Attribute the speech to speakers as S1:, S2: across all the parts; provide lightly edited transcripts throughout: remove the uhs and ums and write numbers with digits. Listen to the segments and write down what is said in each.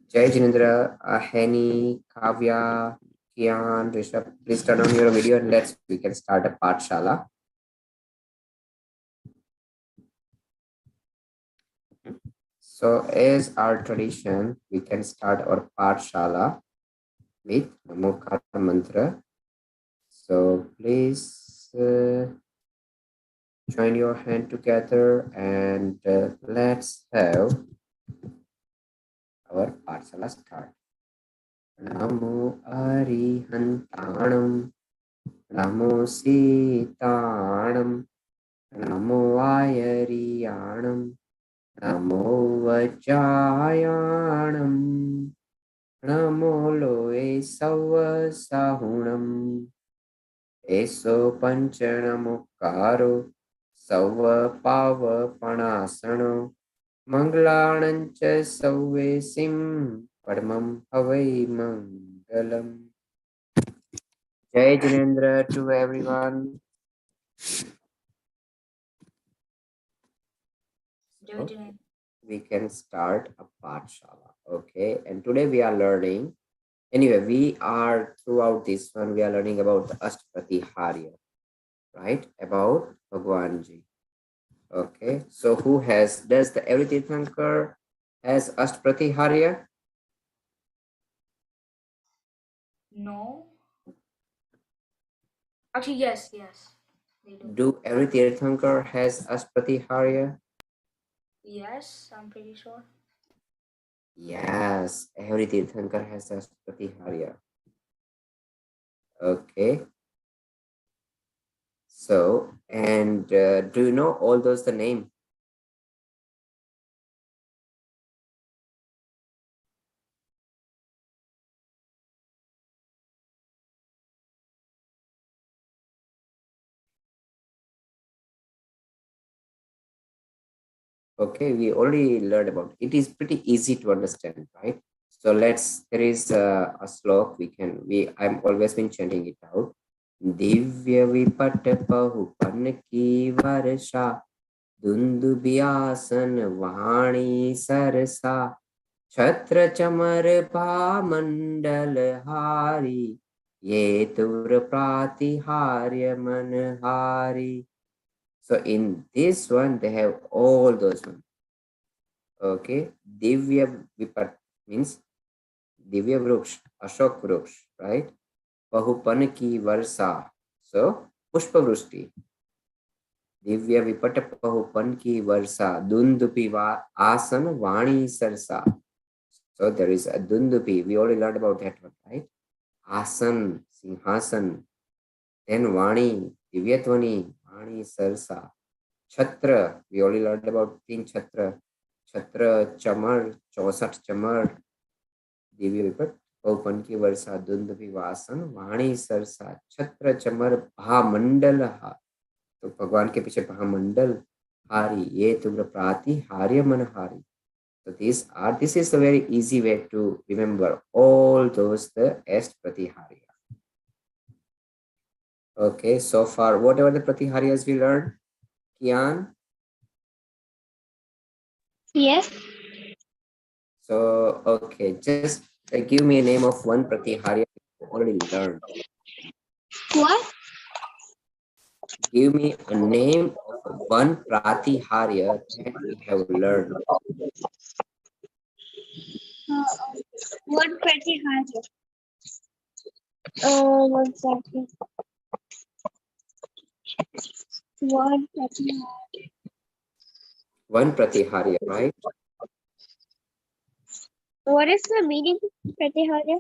S1: Jai Jinendra, Hani, Kavya, Kian, Rishabh, please turn on your video and we can start a Pathshala. So as our tradition, we can start our Pathshala with Namokar mantra. So please join your hand together and let's have our Pathshala start. Namo Arihantanam, Namo Sitanam, Namo Ayariyanam, Namo Vajayanam, Namo Loe Sahunam, Eso Panchanamukaro, Sava Pava Panasano, Manglanancha Save Sim, Padmam Havai Mangalam. Jai Jinendra to everyone. So, we can start a Pathshala. Okay, and today we are learning. Anyway, we are throughout this one, we are learning about the Ashtapatiharya, right? About Bhagwanji. Okay, so does the every Tirthankar has Ashtapatiharya?
S2: No. Actually, yes. They do.
S1: Do every Tirthankar has Ashtapatiharya?
S2: Yes, I'm pretty sure.
S1: Yes, every Tirthankar has Ashtapatiharya. Okay. So, and do you know all those the name? Okay, we already learned about it. It is pretty easy to understand, right? So there is a slok I'm always been chanting it out. Divya vipat pahupan ki varsha dundu biasan vani sarsa chhatra chamar pa mandal hari ye tur pratiharya manhari. So in this one, they have all those ones. Okay, Divya Vipat means Divya Vruksh, Ashok Vruksh, right? Pahupan ki Varsa. So Pushpa Vrushti. Divya Vipata Pahupan ki Varsa. Dundupi Asan Vani Sarsa. So there is a Dundupi. We already learned about that one, right? Asan, Singhasan. Then Vani, Divyatvani, Vani Sarsa. Chhatra, we already learned about King Chhatra. Chhatra, Chamar, Chausat Chamar, Divya विपट पौपन की वर्षा धुंध विवासन वाणी सरसा छत्र चमर भामंडल तो भगवान के पीछे भामंडल हारी ये तुम्र प्राति हार्य मन हारी. So this is a very easy way to remember all those the est pratiharya. Okay, so far whatever the pratiharyas we learned, Kian.
S3: Yes.
S1: So okay, just give me a name of one pratiharya you already learned.
S3: What?
S1: Give me a name of one pratiharya that we have learned.
S3: What Pratiharya? One second. What Pratiharya?
S1: One pratiharya, right?
S3: What is the meaning of Pratiharya?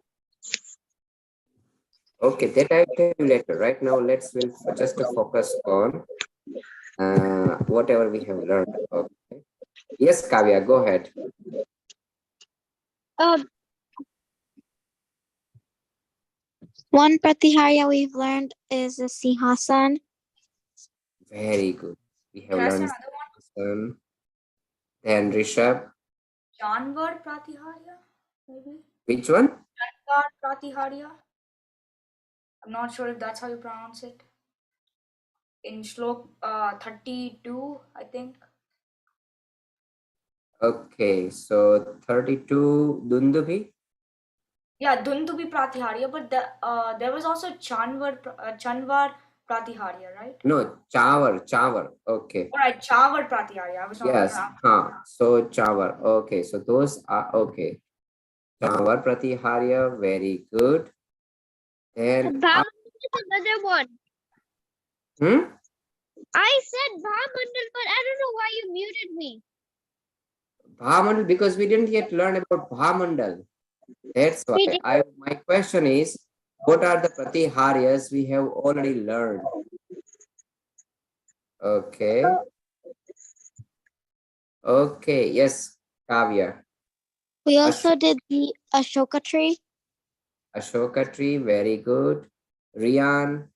S1: Okay, that I'll tell you later. Right now, we'll just focus on whatever we have learned. Okay. Yes, Kavya, go ahead.
S4: One Pratiharya we've learned is the Singhasan.
S1: Very good. We have learned Singhasan. Then Rishabh.
S2: Janvar Pratiharya, maybe.
S1: Which one?
S2: Janvar Pratiharya. I'm not sure if that's how you pronounce it. In Shlok 32, I think.
S1: Okay, so 32 Dundubi.
S2: Yeah, Dundubi Pratiharya, but there was also Chanvar Pratiharya, right?
S1: No, Chawar. Okay.
S2: All right, Chavar Pratiharya. I was not.
S1: Yes. So Chawar. Okay. So those are okay. Chawar Pratiharya. Very good. Then
S3: Bhamandal is another one.
S1: hmm?
S3: I said Bhamandal, but I don't know why you muted me.
S1: Bhamandal, because we didn't yet learn about Bhamandal. That's why
S3: We did.
S1: my question is, what are the Pratiharyas we have already learned? Okay. Okay. Yes, Kavya.
S4: We also did the Ashoka tree.
S1: Ashoka tree. Very good. Rian.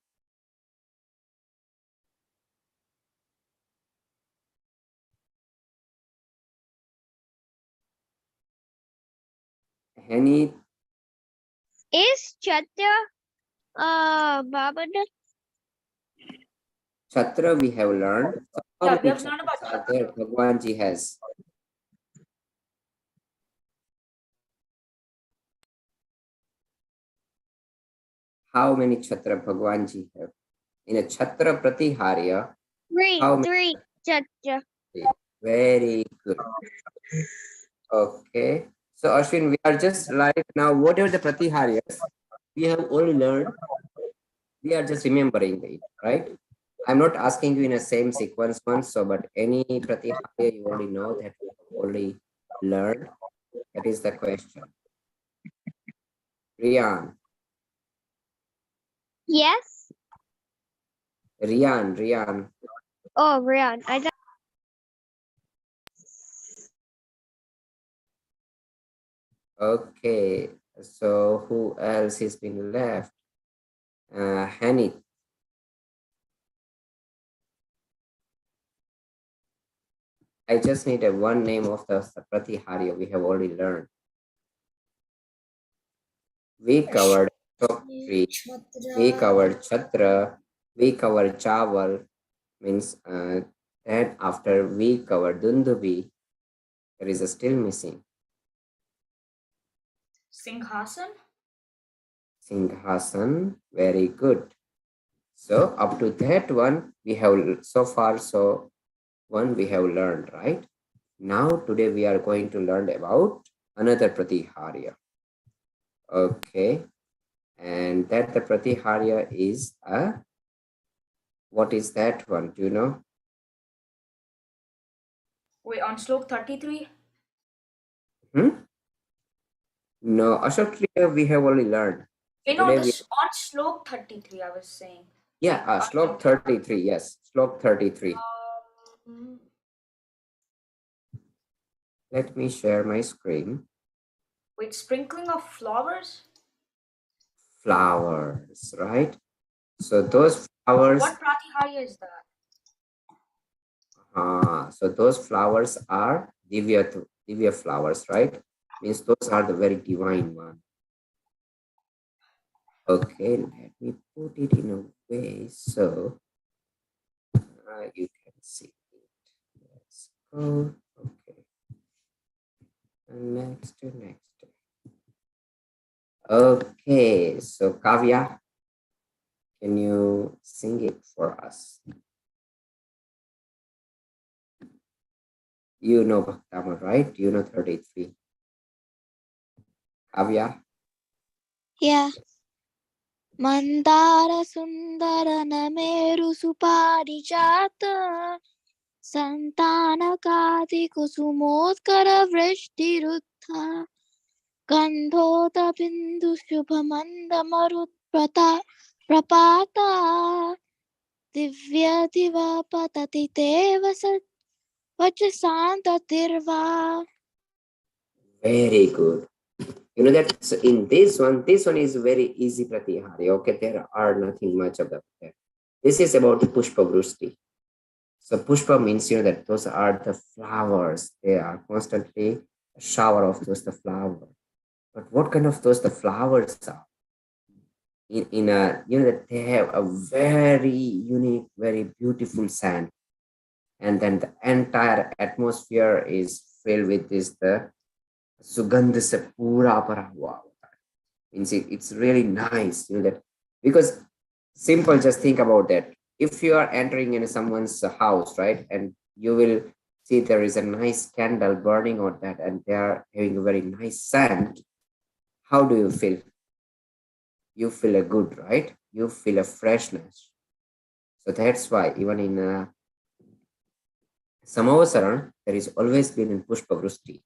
S1: Henny.
S3: Is Chatya Bhamandal?
S1: Chhatra we have learned. So how
S2: Yeah, we
S1: many
S2: have learned about
S1: chhatras are there
S2: Chhatra.
S1: Bhagwanji has? How many chhatra Bhagwanji have? In a chhatra Pratiharya, how many?
S3: Three. Chatya.
S1: Very good. Okay. So Ashwin, we are just right now, whatever the Pratiharyas we have already learned, we are just remembering it, right? I'm not asking you in a same sequence one, so but any Pratiharya you already know that we have already learned. That is the question. Rian.
S3: Yes.
S1: Rian.
S3: Oh, Rian. I got.
S1: Okay. So who else has been left? Hanit. I just need a one name of the Pratihari we have already learned. We covered top three. We covered Chatra. We covered Chawal. Means then after we covered Dundubi, there is a still missing.
S2: Singhasan.
S1: Singhasan. Very good. So up to that one, we have so far so one we have learned, right? Now today we are going to learn about another Pratiharya. Okay. And that the Pratiharya is what is that one? Do you know?
S2: Wait, on slok 33?
S1: No, Ashok Kriya we have already learned. So
S2: No,
S1: today
S2: this on slok 33, I was saying.
S1: Slok 33. Yes, Slok 33.
S2: Um,
S1: Let me share my screen.
S2: Wait, sprinkling of flowers?
S1: Flowers, right? So those flowers,
S2: What Pratiharya is that?
S1: so those flowers are Divya flowers, right? Means those are the very divine one. Okay, let me put it in a way so you can see it. Let's go. Okay. And next. Okay, so Kavya, can you sing it for us? You know Bhaktamar, right? You know 33. Kavya?
S4: Yeah. Mandara Sundara Nameru Suparijata Santanakadi Kusumotkara Vrishtirutha Gandhota Bindu Shubhamanda Marut Prapata Divya Diva Patati Deva Sat Vajasanta Tirva.
S1: Very good. You know that so in this one is very easy Pratihari. Okay, there are nothing much of that. This is about the Pushpa Vrushti. So Pushpa means that those are the flowers. They are constantly a shower of those the flowers. But what kind of those the flowers are? In a that they have a very unique, very beautiful sand, and then the entire atmosphere is filled with this the sugandh se pura bhara hua hota hai. Means it's really nice, that because simple, just think about that. If you are entering in someone's house, right, and you will see there is a nice candle burning on that and they are having a very nice scent, how do you feel? You feel a good, right? You feel a freshness. So that's why even in Samavasaran, there is always been in Pushpa Vrushti.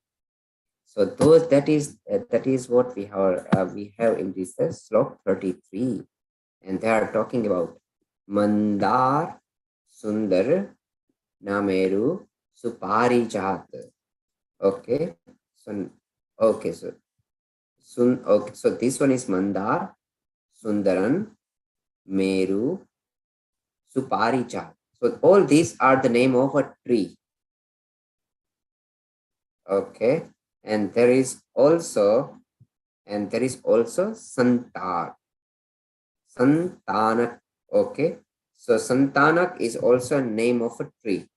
S1: So those that is what we have in this slok 33, and they are talking about Mandar, Sundar, Nameru, Suparijat. Okay, so okay, so okay, so this one is Mandar, Sundaran, Meru, Suparijat. So all these are the name of a tree. Okay, and there is also Santar, Santanak. Okay, so Santanak is also a name of a tree.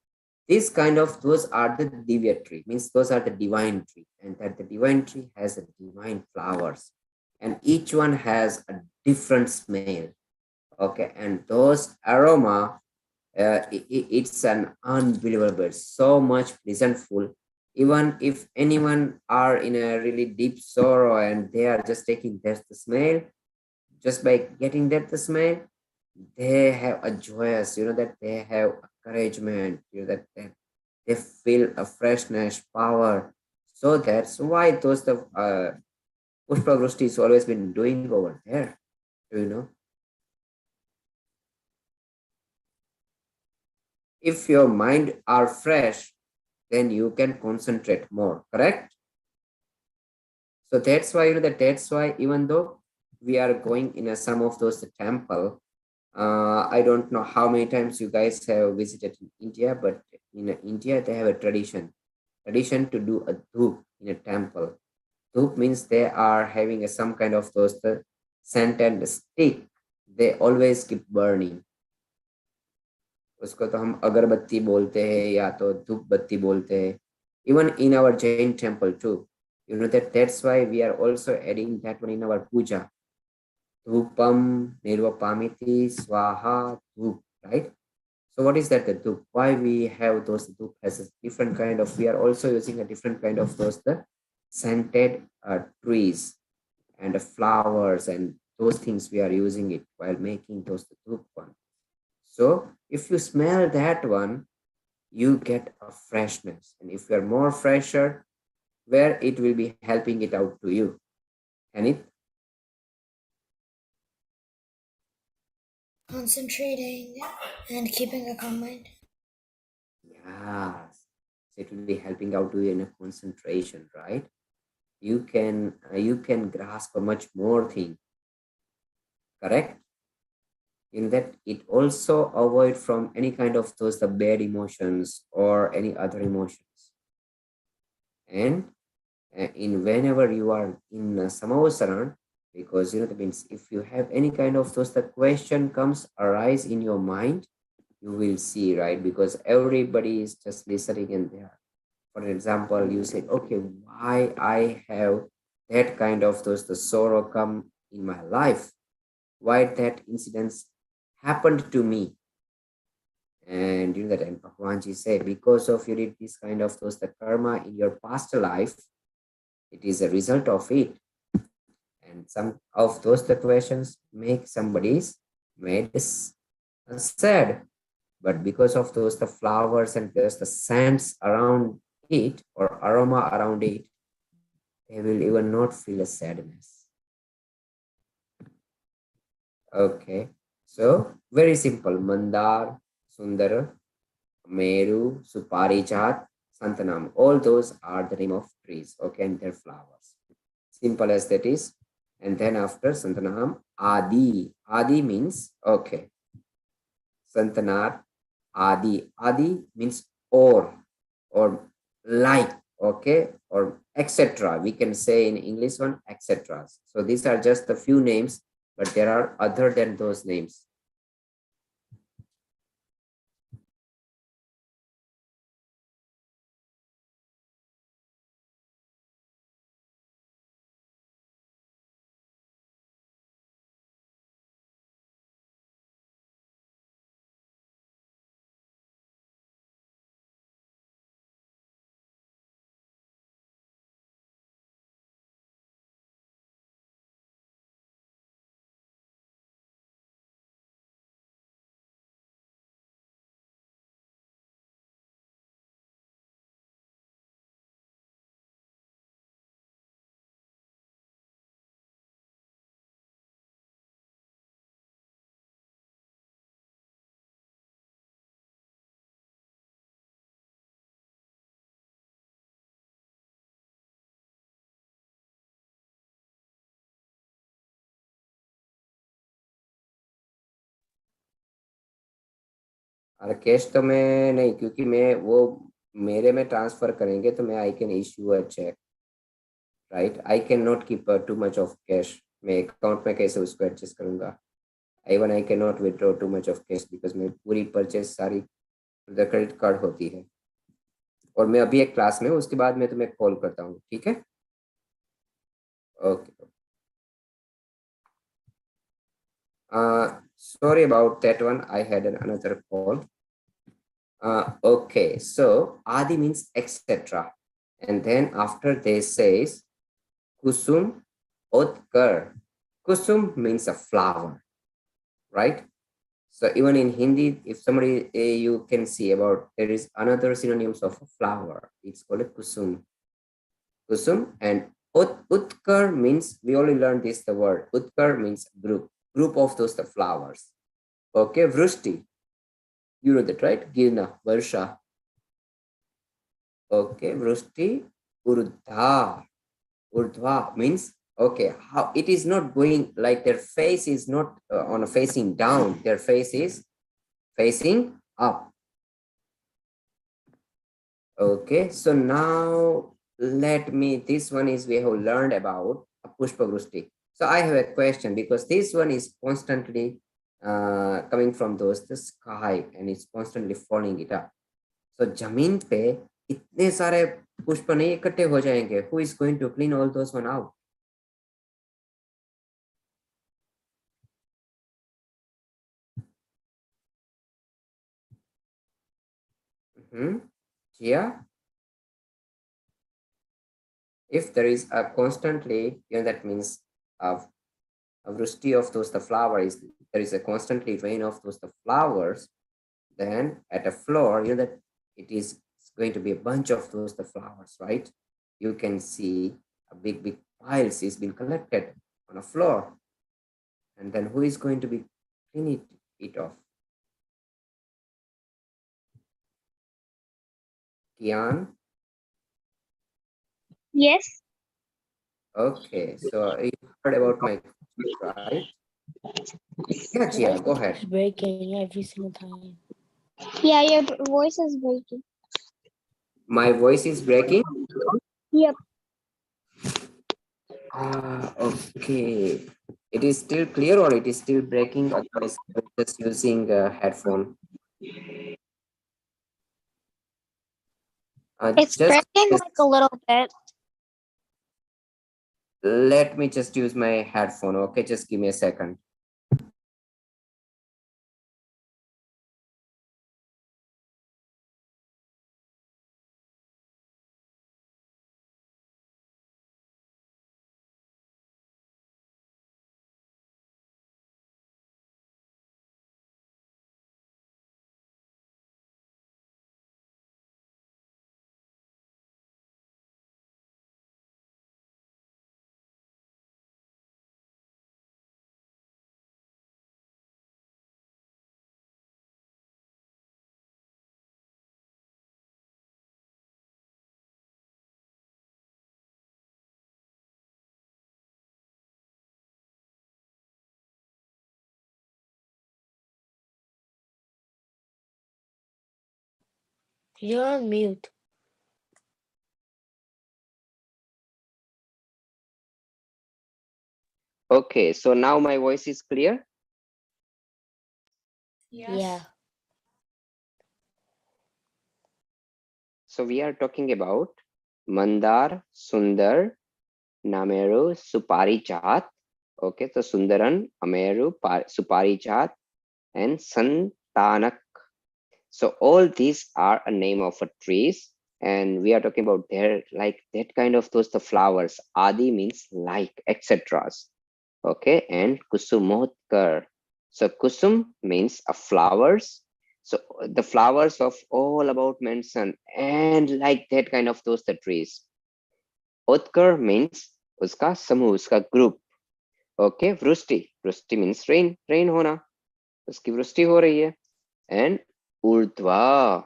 S1: These kind of, those are the divya tree, means those are the divine tree, and that the divine tree has a divine flowers, and each one has a different smell. Okay, and those aroma, it's an unbelievable, so much pleasantful. Even if anyone are in a really deep sorrow and they are just taking that the smell, just by getting that the smell, they have a joyous, that they have encouragement, that they feel a freshness, power. So that's why those the Pushpa Grushti is always been doing over there. Do you know? If your mind are fresh, then you can concentrate more, correct? So that's why, that's why even though we are going in some of those temple, I don't know how many times you guys have visited in India, but in India they have a tradition to do a dhoop in a temple. Dhoop means they are having some kind of those the scented stick. They always keep burning. उसको तो हम अगरबत्ती बोलते हैं या तो धूप बत्ती बोलते हैं. Even in our Jain temple too, that's why we are also adding that one in our puja. Dhupam nirvapamiti swaha dhup, right? So what is that the dhup? Why we have those dhup as a different kind of, we are also using a different kind of those the scented trees and the flowers and those things we are using it while making those the dhup one. So if you smell that one, you get a freshness. And if you're more fresher, where it will be helping it out to you. Can it?
S2: Concentrating and keeping a calm mind.
S1: Yes. It will be helping out to you in a concentration, right? You can grasp a much more thing. Correct? In that it also avoid from any kind of those the bad emotions or any other emotions. And in whenever you are in samavasaran, because that means if you have any kind of those the question comes arise in your mind, you will see, right? Because everybody is just listening and there. For example, you say, okay, why I have that kind of those the sorrow come in my life, why that incidents happened to me. And that, and Bhagwanji say, because of you did this kind of those the karma in your past life, it is a result of it. And some of those the questions make somebody's made sad. But because of those the flowers and there's the scents around it or aroma around it, they will even not feel a sadness. Okay, so very simple. Mandar, Sundar, Meru, Suparijat, Santanam. All those are the name of trees, okay, and their flowers. Simple as that is. And then after Santanam, Adi. Adi means, okay, Santanar, Adi. Adi means or like, okay, or etc. We can say in English one, etc. So these are just the few names, but there are other than those names. और cash तो मैं नहीं, क्योंकि मैं वो मेरे में transfer करेंगे तो मैं I can issue a cheque, right. I can not keep too much of cash. मैं अकाउंट में कैसे उसको एडजस्ट करूंगा. Even I can not withdraw too much of cash because मेरी पूरी परचेज सारी क्रेडिट कार्ड होती है. और मैं अभी एक क्लास में हूँ, उसके बाद मैं तुम्हें कॉल करता हूँ, ठीक है. Okay. Sorry about that one. I had another call. Okay, so Adi means etc. And then after this says Kusum Otkar. Kusum means a flower, right? So even in Hindi, if somebody you can see about there is another synonyms of a flower. It's called a kusum. Kusum and Utkar means we only learned this the word. Utkar means group of those the flowers. Okay, Vrushti. You know that, right? Girna, Varsha. Okay, Vrushti, Urdha. Urdhva means, okay, how it is not going like their face is not on a facing down. Their face is facing up. Okay, so now let me, this one is we have learned about a Pushpa Vrushti. So I have a question because this one is constantly coming from the sky and it's constantly falling it up. तो जमीन पे इतने सारे पुष्प नहीं इकट्ठे हो जाएंगे. Who is going to clean all those one out? Yeah. If there is a constantly, that means a vrushti of those the flowers. There is a constantly rain of those the flowers. Then at a floor, that it is going to be a bunch of those the flowers, right? You can see a big piles is being collected on a floor. And then who is going to be cleaning it off? Kian?
S3: Yes.
S1: Okay, so you heard about my question, right? Yeah, Chia, go ahead.
S4: It's breaking every single time.
S3: Yeah, your voice is breaking.
S1: My voice is breaking?
S3: Yep.
S1: Okay. It is still clear or it is still breaking? Otherwise, I'm just using a headphone.
S4: It's
S1: Just
S4: breaking like a little bit.
S1: let me just use my headphone. Okay, just give me a second.
S4: You're on mute.
S1: Okay, so now my voice is clear.
S2: Yes.
S4: Yeah.
S1: So we are talking about Mandar, Sundar, Nameru, Suparijat. Okay, so Sundaran, Ameru, Suparijat, and Santanak. So all these are a name of a trees, and we are talking about their like that kind of those the flowers. Adi means like, etc. Okay, and Kusumotkar. So Kusum means a flowers. So the flowers of all about mention and like that kind of those the trees. Otkar means uska samuh, uska group. Okay, Vrushti. Vrushti means rain होना. उसकी वृष्टि हो रही है. And Urdhva.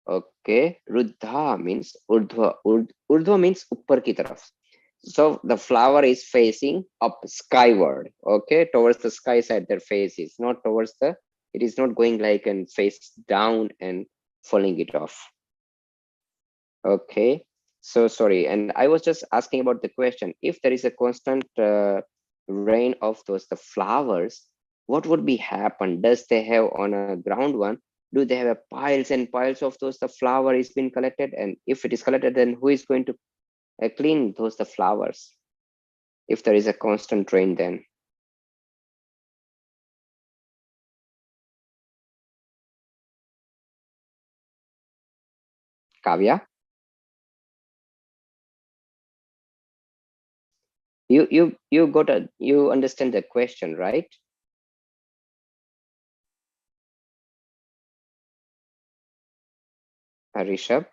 S1: Okay, Ruddha means Urdhva. Urdhva means ऊपर की तरफ. So the flower is facing up skyward. Okay, towards the sky side their face is, not towards the It is not going like and face down and falling it off. Okay, so sorry. And I was just asking about the question, if there is a constant rain of those the flowers, what would be happen? Does they have on a ground one, do they have a piles and piles of those the flower is being collected? And if it is collected, then who is going to clean those the flowers if there is a constant rain? Then Kavya, you got a, you understand the question, right? Rishabh,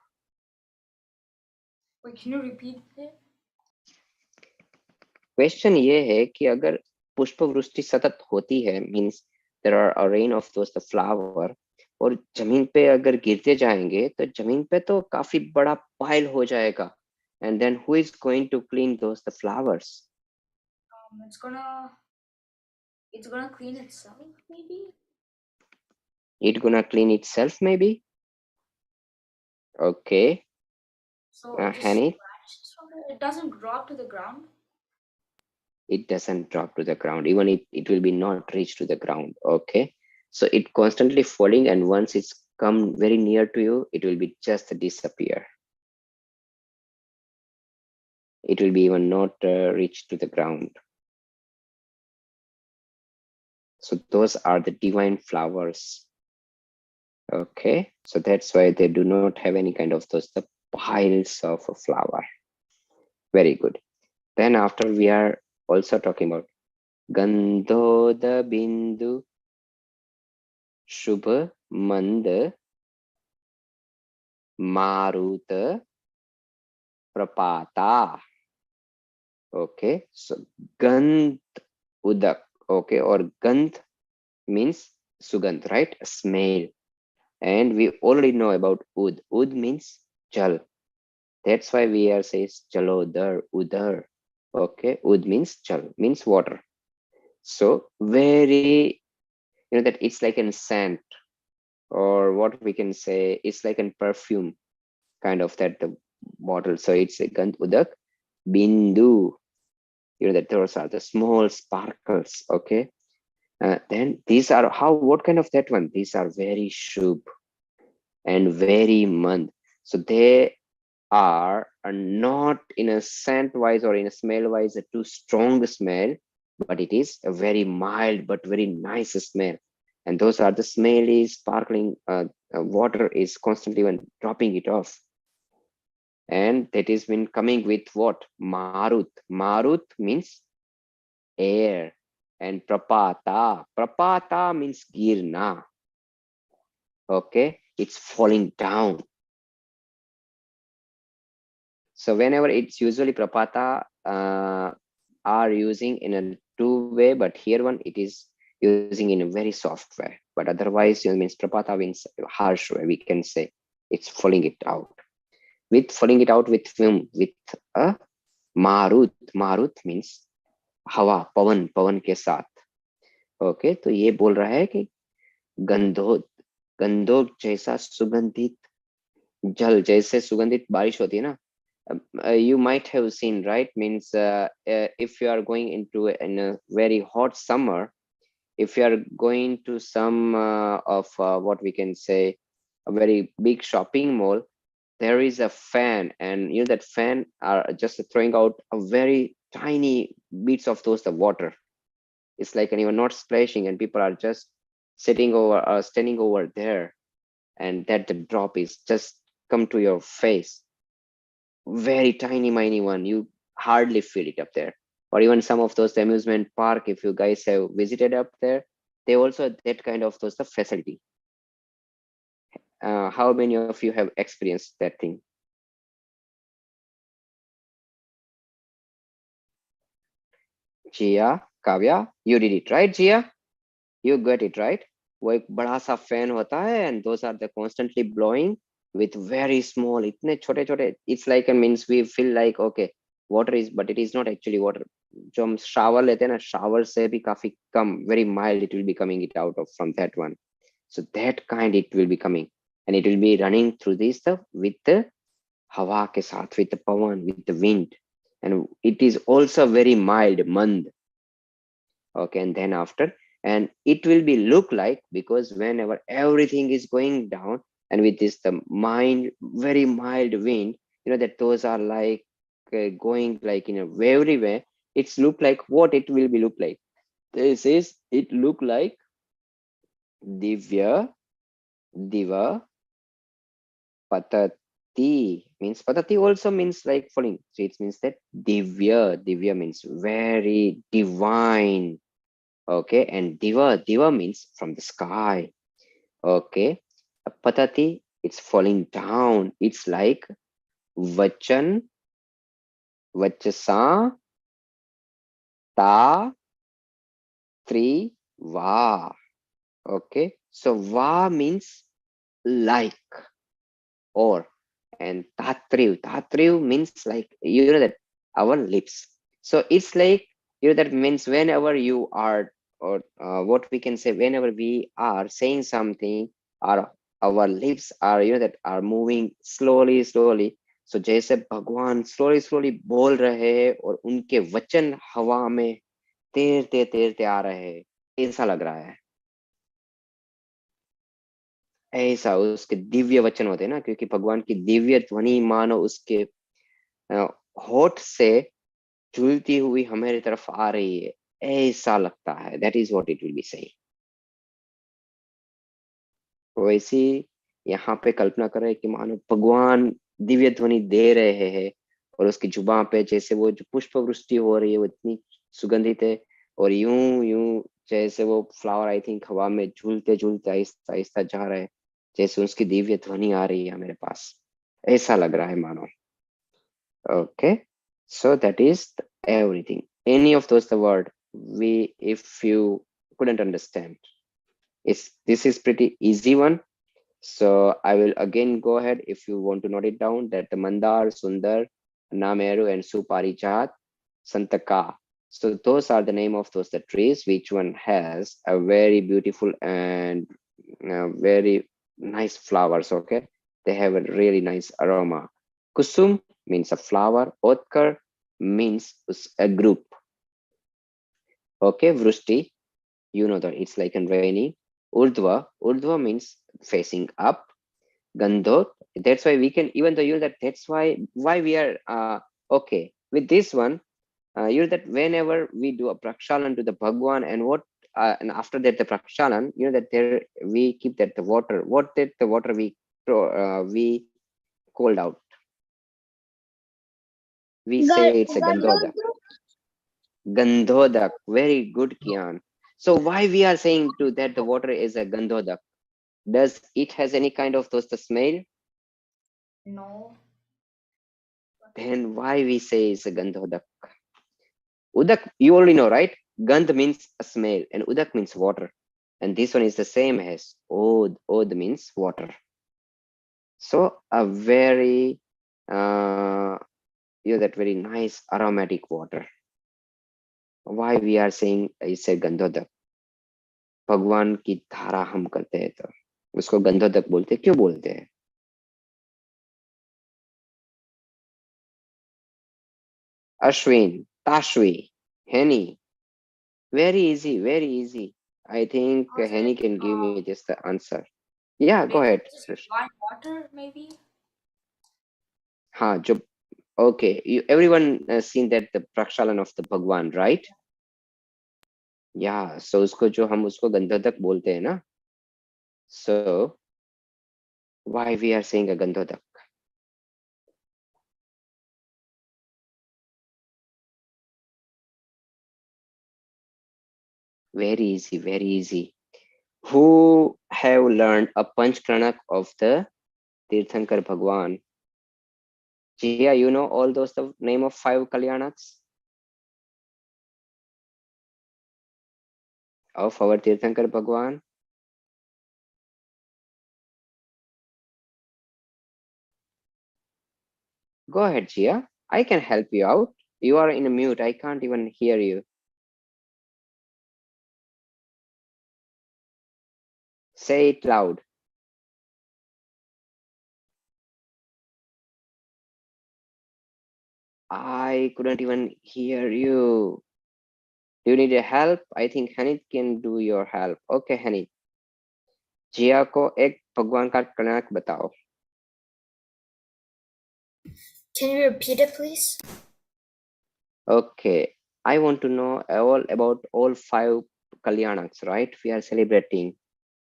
S2: Wait, can you repeat it?
S1: Question ये है कि अगर पुष्प वृष्टि सतत होती है, means there are a rain of those the flower, और जमीन पे अगर गिरते जाएंगे तो जमीन पे तो काफी बड़ा पाइल हो जाएगा, and then who is going to clean those the flowers?
S2: It's gonna clean itself, maybe.
S1: It gonna clean itself, maybe. Okay.
S2: So it just
S1: Hani,
S2: vanishes from it. It doesn't drop to the ground.
S1: it doesn't drop to the ground, even it will be not reach to the ground. Okay, so it constantly falling, and once it's come very near to you, it will be just disappear. It will be even not reach to the ground. So those are the divine flowers. Okay, so that's why they do not have any kind of those the piles of a flower. Very good. Then after we are also talking about Gandhoda Bindu Shubha Mand Maruta Prapata. Okay, so Gandh Udak. Okay, or Gandh means Sugandh, right? Smell. And we already know about Ud. Ud means Jal. That's why we are says Jalodar, Udar. Okay, Ud means Jal, means water. So very, that it's like a scent, or what we can say, it's like a perfume kind of that the bottle. So it's a Gandh Udak Bindu. That those are the small sparkles. Okay, then these are how, what kind of that one? These are very shubh and very mand. So they are not in a scent wise or in a smell wise a too strong smell, but it is a very mild but very nice smell. And those are the smelly sparkling water is constantly when dropping it off, and that is been coming with what? Marut. Marut means air, and prapata means girna. Okay, it's falling down. So whenever it's usually prapata are using in a two way, but here one it is using in a very soft way. But otherwise, means prapata means harsh way. We can say it's falling it out. With falling it out with film, with a marut. Marut means हवा, पवन, पवन के साथ. Okay, तो ये बोल रहा है कि गंधोद, गंधोद जैसा सुगंधित जल, जैसे सुगंधित बारिश होती है ना. You might have seen, right? Means if you are going into in a very hot summer, if you are going to some of what we can say a very big shopping mall, there is a fan, and that fan are just throwing out a very tiny bits of those the water. It's like, and you're not splashing, and people are just sitting over standing over there, and that the drop is just come to your face. Very tiny one, you hardly feel it up there. Or even some of those amusement park, if you guys have visited up there, they also that kind of those the facility. How many of you have experienced that thing? Jia, Kavya, you did it, right? Jia, you got it, right? वो एक बड़ा सा fan होता है, and those are the constantly blowing with very small, इतने छोटे छोटे. It's like a means we feel like okay, water is, but it is not actually water. जो हम shower लेते हैं ना, shower से भी काफी कम, very mild it will be coming it out of from that one. So that kind it will be coming, and it will be running through this stuff with the hawa ke saath, with the pawan, with the wind, and it is also very mild, mand. Okay, and then after, and it will be look like, because whenever everything is going down, and with this the mind very mild wind, that those are like going like in a very way, it's look like what it will be look like. This is it look like divya, diva, patati, means patati also means like falling, so it means that divya means very divine. Okay, and diva means from the sky. Okay, patati, it's falling down, it's like vachan, vachasa, ta, tri, va. Okay, so va means like, or, and tatriv means like, that our lips. So it's like, that means whenever you are, or what we can say, whenever we are saying something, our lips are, that are moving slowly. So जैसे भगवान slowly बोल रहे हैं, और उनके वचन हवा में तैरते आ रहे हैं, ऐसा लग रहा है। ऐसा उसके दिव्य वचन होते हैं ना, क्योंकि भगवान की दिव्य ध्वनि मानो उसके होठ से झूलती हुई हमारी तरफ आ रही है, ऐसा लगता है। That is what it will be saying. वैसी यहाँ पे कल्पना करें कि मानो भगवान दिव्य ध्वनि दे रहे हैं, और उसकी जुबान पे जैसे वो जो पुष्प वृष्टि हो रही है, वो इतनी सुगंधित है, और यूं यूं जैसे वो फ्लावर आई थिंक हवा में झूलते झूलते आहिस्ता आहिस्ता जा रहे हैं, जैसे उसकी दिव्य ध्वनि आ रही है मेरे पास, ऐसा लग रहा है मानो। Okay, so that is everything. Any of those the word we, if you couldn't understand, this is pretty easy one. So I will again go ahead, if you want to note it down, that the Mandar, Sundar, Nameru, and Suparijat, Santaka. So those are the name of those the trees, which one has a very beautiful and very nice flowers. Okay, they have a really nice aroma. Kusum means a flower. Otkar means a group. Okay, Vrushti, you know that it's like in raining. Urdhva means facing up. Gandhot, that's why we can, even though you know that, that's why we are okay with this one. You know that whenever we do a prakshalan to the Bhagwan, and what and after that the prakshalan, you know that there we keep that the water, what that the water we cold out, we say it's a gandhodak. Gandhodak, very good, Kian. So why we are saying to that the water is a gandhodak? Does it has any kind of those the smell?
S2: No.
S1: Then why we say it's a gandhodak? Udak, you already know, right? Gandh means a smell, and udak means water. And this one is the same as od. Od means water. So a very, that very nice aromatic water. Why we are saying it's a gandhodak? भगवान की धारा हम करते हैं तो उसको गंधोदक बोलते, क्यों बोलते हैं? Ashwin, Tashwi, Henny. Very easy, very easy. I think
S2: Was
S1: Henny
S2: it
S1: can give me just the answer. Yeah, go
S2: maybe
S1: ahead.
S2: just one water, maybe?
S1: हाँ, जो okay, everyone seen that the prakshalan of the Bhagwan, right? Yeah, so उसको जो हम उसको गंधोदक बोलते हैं ना, so why we are saying a gandhodak? Very easy, very easy. Who have learned a Panch Kranak of the Tirthankar Bhagwan? Jia, you know all those the name of 5 Kalyanaks of our Tirthankar Bhagwan? Go ahead, Jia. I can help you out. You are in a mute. I can't even hear you. Say it loud. I couldn't even hear you. Do you need a help? I think Hanit can do your help. Okay, Hanit. जिया को एक भगवान का कल्याणक बताओ.
S2: Can you repeat it, please?
S1: Okay, I want to know all about all 5 kalyanaks, right? We are celebrating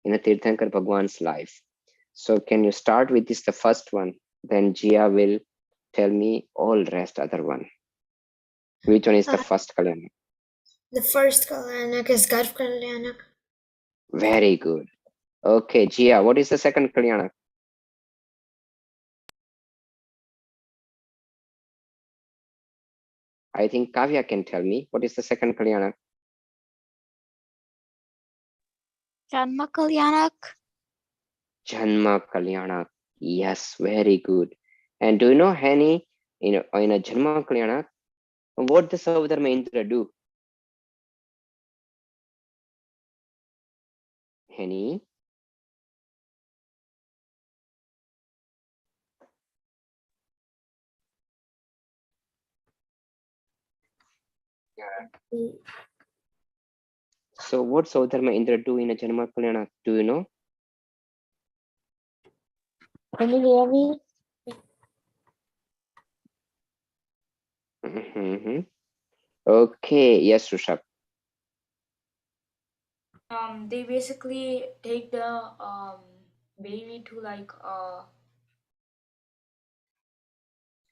S1: in a Tirthankar Bhagwan's life. So can you start with this, the first one? Then Jia will tell me all rest other one. Which one is the first kalyanak?
S2: The first Kalyanak is Garv Kalyanak.
S1: Very good. Okay, Jia, what is the second kalyanak? I think Kavya can tell me. What is the second kalyanak?
S4: Janma Kalyanak.
S1: Janma kalyanak. Yes, very good. And do you know, Hani, in a Janma kalyanak, what does Saudharma Indra do? Hani? So what Saudharma Indra do in a Janma kalyanak? Do you know?
S4: Can you hear me?
S1: Mm-hmm. Okay, yes, Rushabh.
S2: They basically take the baby to like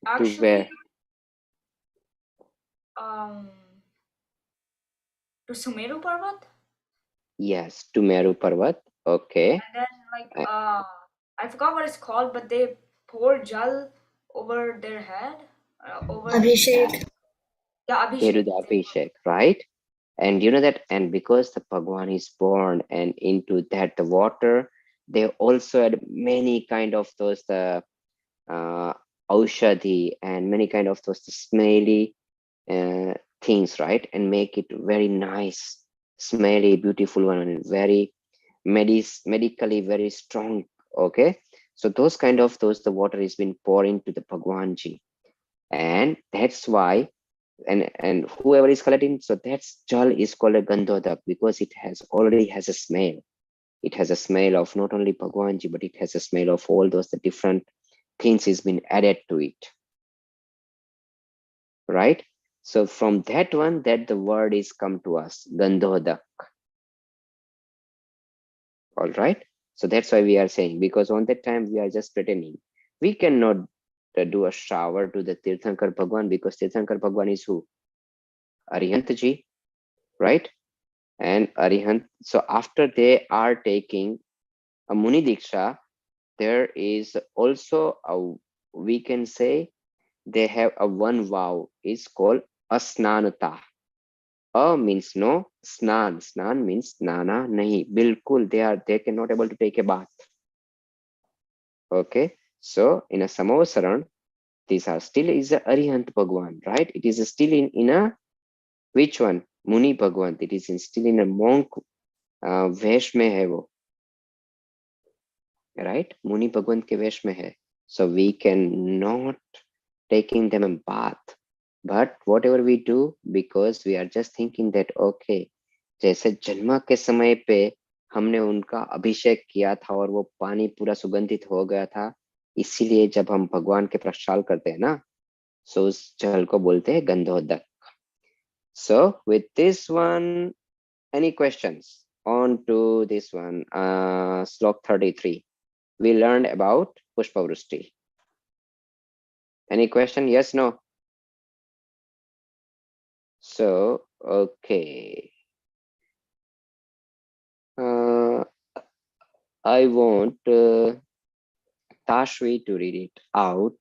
S1: To
S2: actually
S1: where?
S2: To Sumeru Parvat.
S1: Yes, to Meru Parvat. Okay.
S2: And then like I forgot what it's called, but they pour jal over their head. Over Abhishek. Yeah,
S1: They do
S2: Abhishek.
S1: the Abhishek, right? And you know that, and because the Bhagwan is born and into that the water, they also had many kind of those aushadhi and many kind of those smelly things, right? And make it very nice, smelly, beautiful one, and very medically very strong. Okay, so those kind of those the water is been poured into the Bhagwanji, and that's why and whoever is collecting, so that's jal is called a gandhodak because it has already has a smell. It has a smell of not only Bhagwanji, but it has a smell of all those the different things is been added to it, right? So from that one, that the word is come to us, gandhodak. All right. So that's why we are saying, because on that time we are just pretending. We cannot do a shower to the Tirthankar Bhagwan because Tirthankar Bhagwan is who? Arihant right? And Arihant. So after they are taking a Muni Diksha, there is also a, we can say, they have a one vow is called Asnanata. A means no, Snan. Snan means nana, nahi. Bilkul, they cannot able to take a bath. Okay. So in a Samavasaran, these are still is a Arihant Bhagwan, right? It is still in a which one? Muni Bhagwan. It is still in a monk vesh mein hai wo, right? Muni Bhagwan ke vesh mein hai. So we can not taking them a bath, but whatever we do, because we are just thinking that okay, जैसे जन्म के समय पे हमने उनका अभिषेक किया था और वो पानी पूरा सुगंधित हो गया था, इसीलिए जब हम भगवान के प्रक्षाल करते हैं ना, सो उस जल को बोलते हैं गंधोदक. So with this one, any questions on to this one? Slok 33. We learned about Pushpavrushti. Any question? Yes, no? So, okay. I want Tashvi to read it out,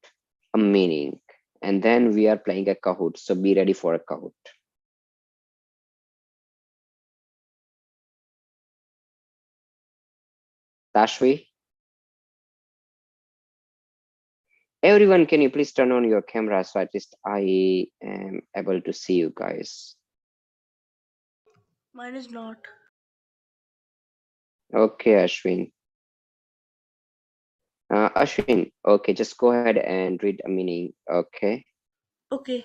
S1: a meaning, and then we are playing a Kahoot. So be ready for a Kahoot. Tashvi? Everyone, can you please turn on your camera so at least I am able to see you guys?
S5: Mine is not.
S1: Okay, Ashwin. Ashwin, okay, just go ahead and read a meaning. Okay.
S5: Okay.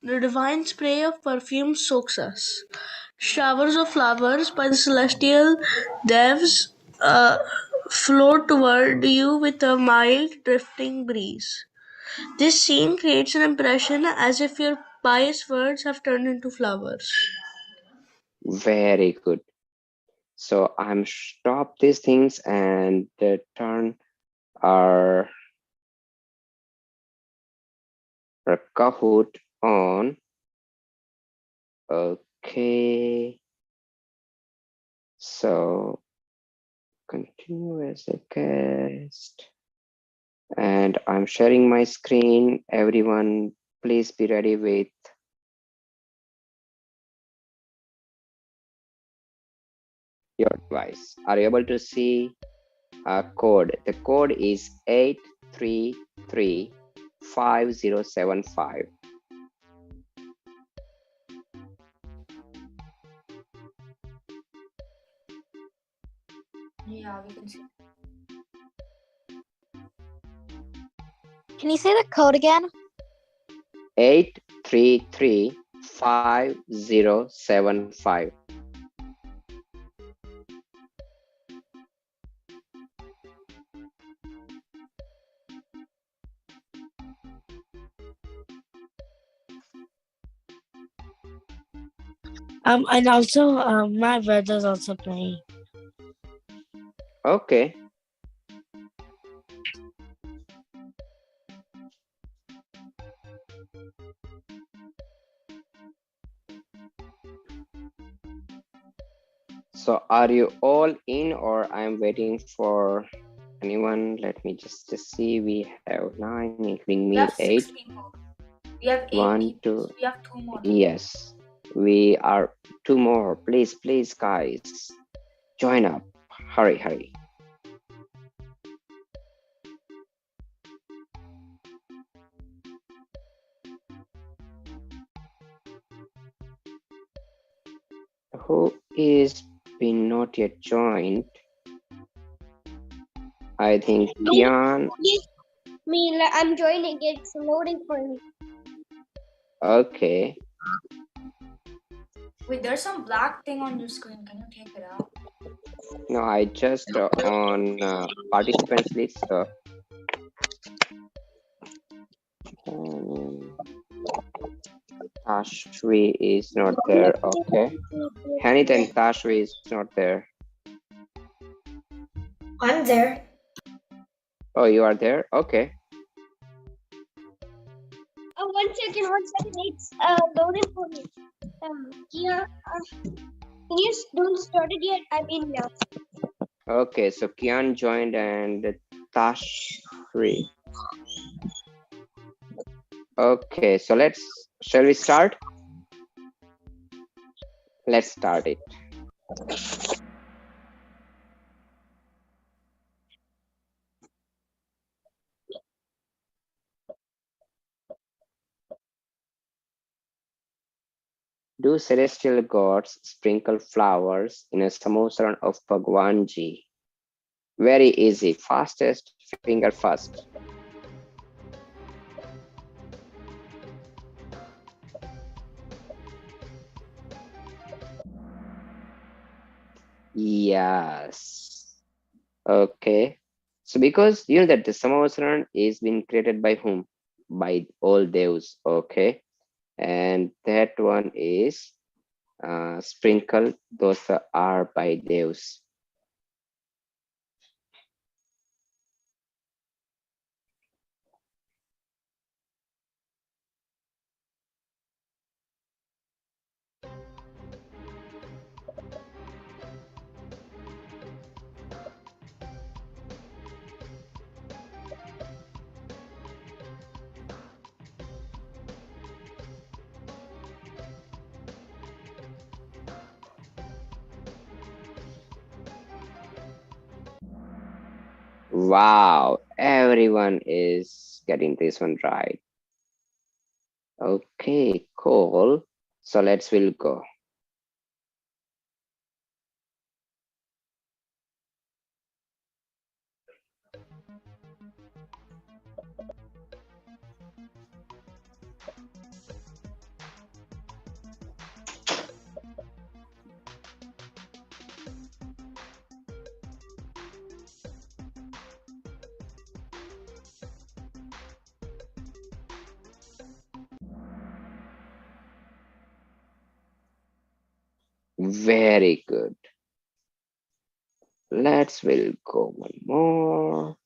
S5: The divine spray of perfume soaks us. Showers of flowers by the celestial devs flow toward you with a mild, drifting breeze. This scene creates an impression as if your pious words have turned into flowers.
S1: Very good. So I'm stop these things and turn our Kahoot on. Okay. So continue as a guest. And I'm sharing my screen. Everyone, please be ready with your device. Are you able to see a code? The code is 8335075.
S2: Yeah, we can see.
S4: Can you say the code again?
S1: 8335075.
S5: And also, my brother's also playing.
S1: Okay. So are you all in, or I'm waiting for anyone? Let me just see. We have 9, including
S2: We
S1: me,
S2: have
S1: 8.
S2: 6 people. We have 8
S1: 1,
S2: people.
S1: 2.
S2: We have 2 more.
S1: Yes, we are 2 more. Please, please, guys, join up. Hurry, hurry. Who is been not yet joined? I think Kian.
S3: Yes, me. I'm joining. It's loading for me.
S1: Okay.
S2: Wait, there's some black thing on your screen. Can you take it out?
S1: No, I just on participants list. Tashvi is not there. Okay. Hanit and Tashvi is not there.
S2: I'm there.
S1: Oh, you are there? Okay.
S3: One second. It's loading for me. Kia, can you don't start it yet? I'm in now.
S1: Okay, so Kian joined and Tashvi. Okay, so shall we start? Let's start it. Do celestial gods sprinkle flowers in a samosaran of Bhagwanji? Very easy. Fastest finger first. Yes. Okay. So because you know that the samosaran is being created by whom? By all devs. Okay. And that one is sprinkle. Those are by devs. Wow, everyone is getting this one right. Okay, cool. So we'll go. Very good. We'll go one more.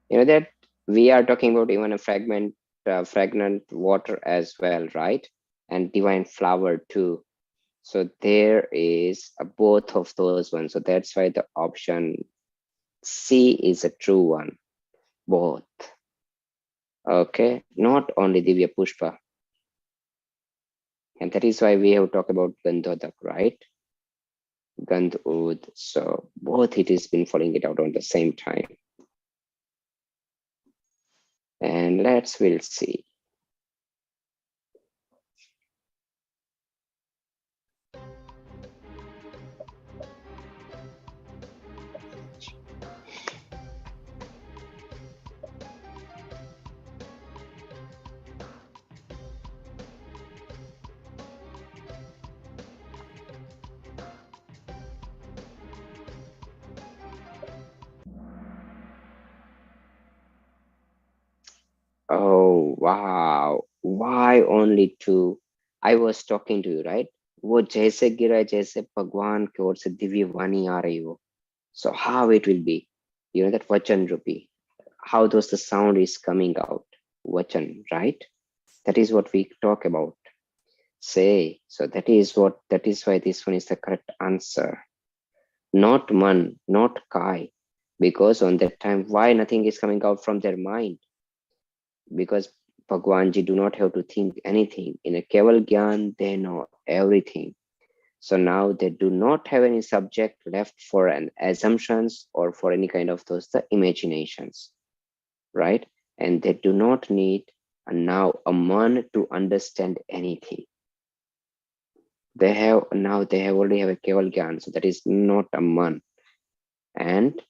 S1: You know that we are talking about even a fragrant water as well, right? And divine flower too. So there is both of those ones. So that's why the option C is a true one. Both. Okay, not only Divya Pushpa. And that is why we have talked about Gandhodak, right? Gandhud. So both it has been falling it out on the same time. And we'll see. Oh wow. Why only two? I was talking to you, right? वो जैसे गिरा जैसे भगवान की ओर से दिव्य वाणी आ रही हो. So how it will be? You know that Vachan Rupi. How does the sound is coming out? Vachan, right? That is what we talk about. Say. So that is why this one is the correct answer. Not Man, not Kai. Because on that time, why nothing is coming out from their mind? Because Bhagwanji do not have to think anything. In a Keval Gyan, they know everything. So now they do not have any subject left for an assumptions or for any kind of those the imaginations, right? And they do not need now a man to understand anything. They have already have a Keval Gyan, so that is not a man. And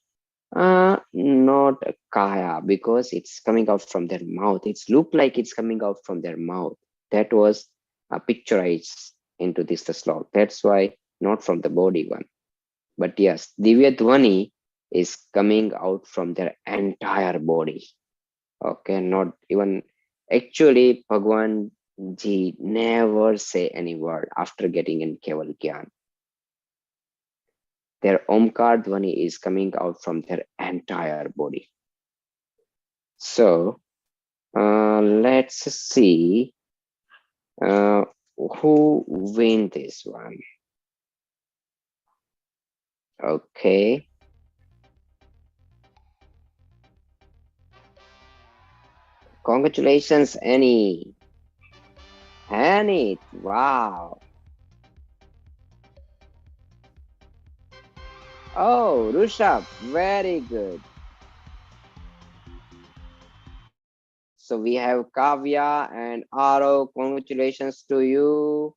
S1: not a kaya, because it's coming out from their mouth. It's look like it's coming out from their mouth. That was picturized into this the slot. That's why not from the body one. But yes, Divya Dhwani is coming out from their entire body. Okay, not even actually Bhagwan Ji never say any word after getting in Keval Gyan. Their Omkar Dhwani is coming out from their entire body. So let's see who win this one. Okay. Congratulations, Annie. Annie, wow. Oh, Rushabh, very good. So we have Kavya and Aro. Congratulations to you.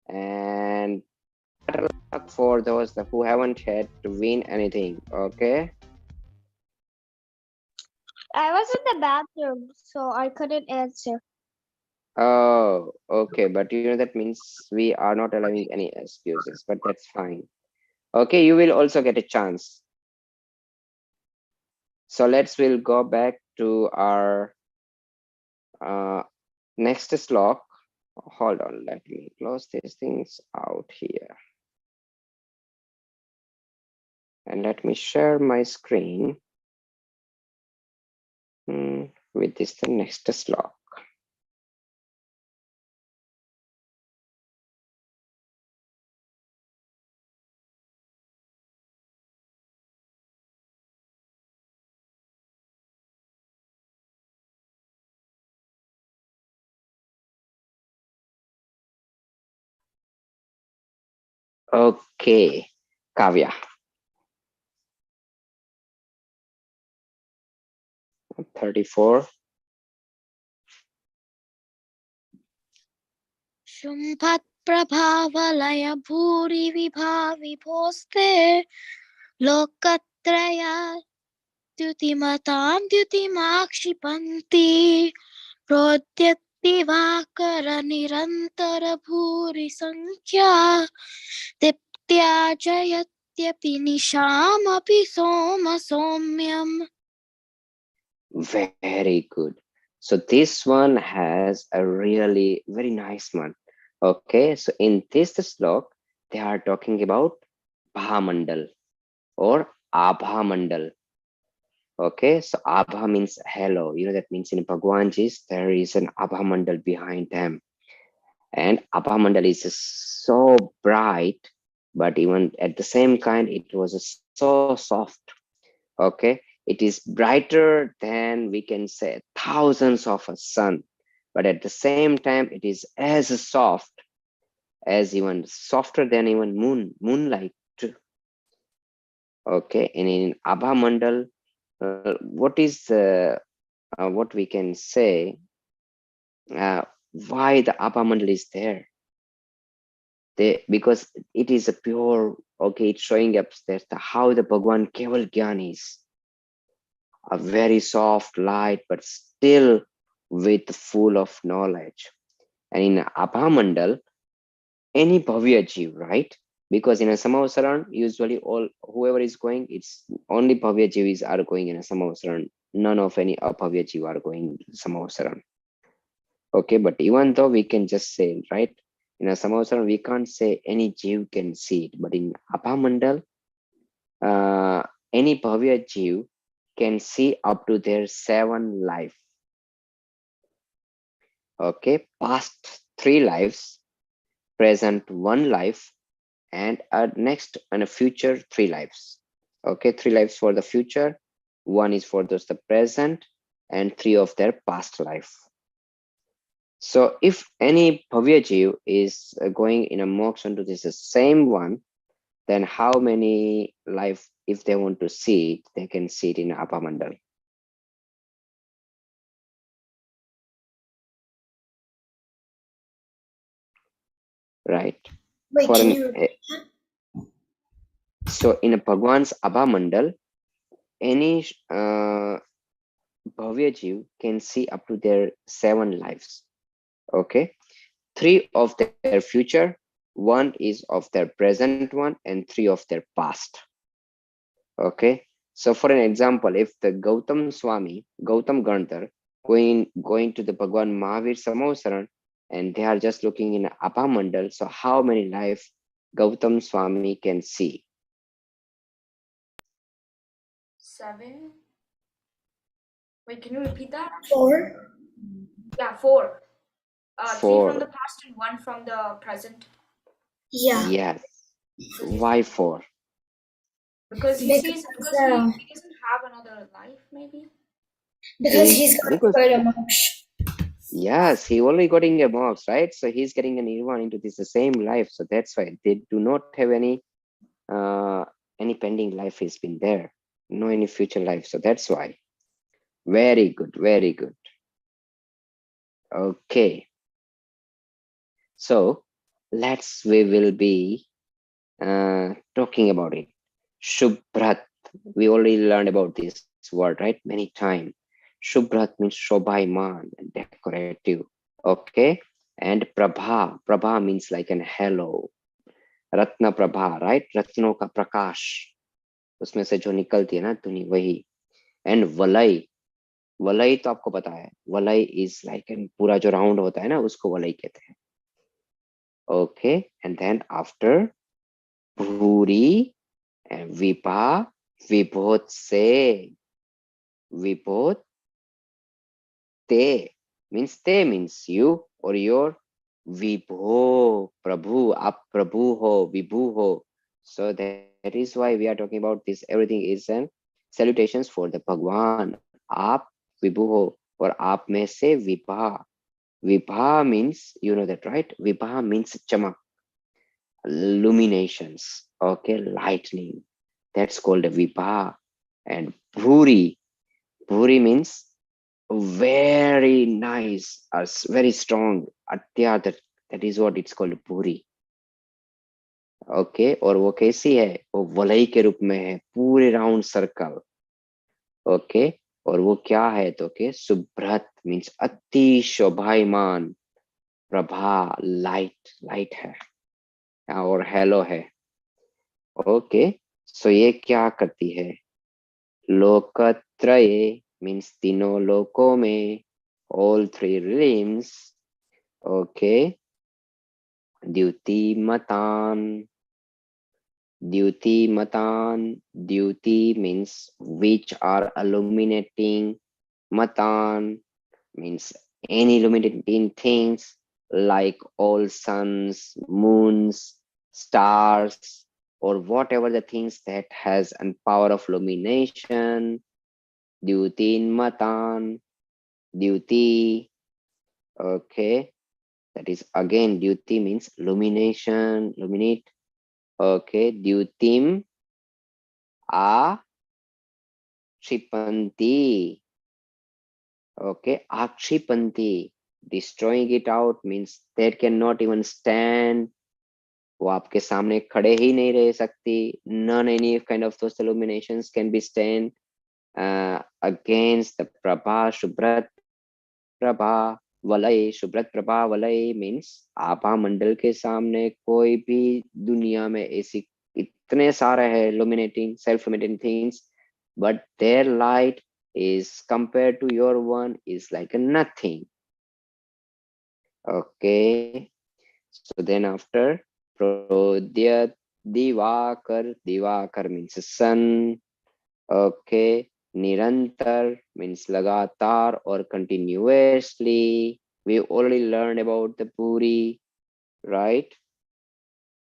S1: And better luck for those who haven't had to win anything. Okay.
S3: I was in the bathroom, so I couldn't answer.
S1: Oh, okay. But you know that means we are not allowing any excuses, but that's fine. Okay, you will also get a chance. So we'll go back to our next slot. Hold on, let me close these things out here. And let me share my screen with this the next slot. Okay, Kavya. 34.
S4: Shumpat प्रभावलय भूरि विभाविभोस्ते लोकत्रया द्युतिमतां द्युतिमाक्षिपन्ति प्रोद्यत्तिवाकर निरन्तर भूरि संख्या दीप्त्या जयत्यपि निशामपि सोम सौम्यम्.
S1: Very good. So this one has a really very nice one. Okay, so in this slok, they are talking about Bhamandal or Abhamandal. Okay, so Abha means hello. You know, that means in Bhagwanjis, there is an Abhamandal behind them. And Abhamandal is so bright, but even at the same kind, it was so soft. Okay, it is brighter than, we can say, thousands of a sun, but at the same time it is as soft as, even softer than even moonlight. Okay, and in Abha Mandal, what is what we can say, why the Abha Mandal is there? Because it is a pure, okay, it's showing up that how the Bhagwan Keval Gyan is a very soft light, but still with full of knowledge. And in Abhamandal, any Bhavya Jeev, right? Because in a Samavasaran, usually all whoever is going, it's only Bhavya Jeevis are going in a Samavasaran. None of any Abhavya Jeev are going Samavasaran. Okay, but even though we can just say, right? In a Samavasaran, we can't say any Jeev can see it. But in Abhamandal, any Bhavya Jeev can see up to their 7 life. Okay, past 3 lives, present 1 life, and next and a future 3 lives. Okay, 3 lives for the future, 1 is for the present, and 3 of their past life. So if any Bhavya Jeev is going in a moksha into this same one, then how many life, if they want to see it, they can see it in Abhamandal. Right.
S2: Wait,
S1: For
S2: can
S1: an,
S2: you
S1: so in a Bhagwan's Abhamandal, any Bhavya Jeev can see up to their 7 lives. Okay, 3 of their future, 1 is of their present one, and 3 of their past. Okay, so for an example, if the Gautam Swami, Gautam Gandhar, going to the Bhagwan Mahavir Samavasaran, and they are just looking in Abhamandal, so how many life Gautam Swami can see?
S2: 7? Wait, can you repeat that?
S3: 4.
S2: Yeah, 4. 3 from the
S1: 4.
S2: past and 1 from the present.
S3: Yeah.
S1: Yes. Why 4?
S2: Because he sees, because he doesn't have another life, maybe.
S3: Because he's got
S1: Because
S3: quite a moksha.
S1: yes, he only getting a mox, right? So he's getting a nirvana into this the same life. So that's why they do not have any pending life has been there, no any future life. So that's why. Very good, very good. Okay. So we will be talking about it. Shubhrat. We already learned about this word, right? Many times. Shubhrat means shobhaiman, decorative. Okay. And prabha. Prabha means like an halo. Ratna prabha, right? रत्नों का प्रकाश, उसमें से जो निकलती है ना धुनी, वही. एंड वलय. वलय तो आपको पता है, वलय इज लाइक एन पूरा जो राउंड होता है ना, उसको वलय कहते हैं. ओके, एंड देन आफ्टर भूरी and vipa, vibhot se. Vibhot te means you or your. Vibho, Prabhu, Ap Prabhu ho, Vibhu ho. So that is why we are talking about this. Everything is an salutations for the Bhagwan. Ap Vibhu ho, or Ap mein se Vibha. Vibha means, you know that, right? Vibha means chamak, illuminations. Okay, lightning. That's called a Vibha. And Bhuri. Bhuri means very nice, very strong. Atyat, That is what it's called पूरी. Okay और वो कैसी है? वो वलय के रूप में है, पूरे राउंड सर्कल. ओके और वो क्या है? तो के सुभ्रत मीन्स अति शोभायमान, प्रभा लाइट, लाइट है और हेलो है. ओके सो ये क्या करती है? लोकत्रये मीन्स तीनों लोकों में, all three realms. ओके द्युतिमतान, द्युतिमतान, द्युति means which are illuminating, matan means any illuminating things like all suns, moons, stars, or whatever the things that has an power of illumination. Dyutin matan, dyuti. Okay, that is again dyuti means illumination, illuminate. Okay, dyutim a Kshipanti. Okay, Akshipanti. Destroying it out means that cannot even stand. वो आपके सामने खड़े ही नहीं रह सकती. None any kind of those illuminations can be stand against the Prabha, Shubrat Prabha Valay. Shubrat Prabha Valay means आभा मंडल के सामने कोई भी दुनिया में ऐसी इतने सारे हैं illuminating, self-illuminating things, but their light is compared to your one is like a nothing. Okay, so then after Prodya Divakar, Divakar means sun. Okay, Nirantar means लगातार or continuously. We already learned about the Puri, right?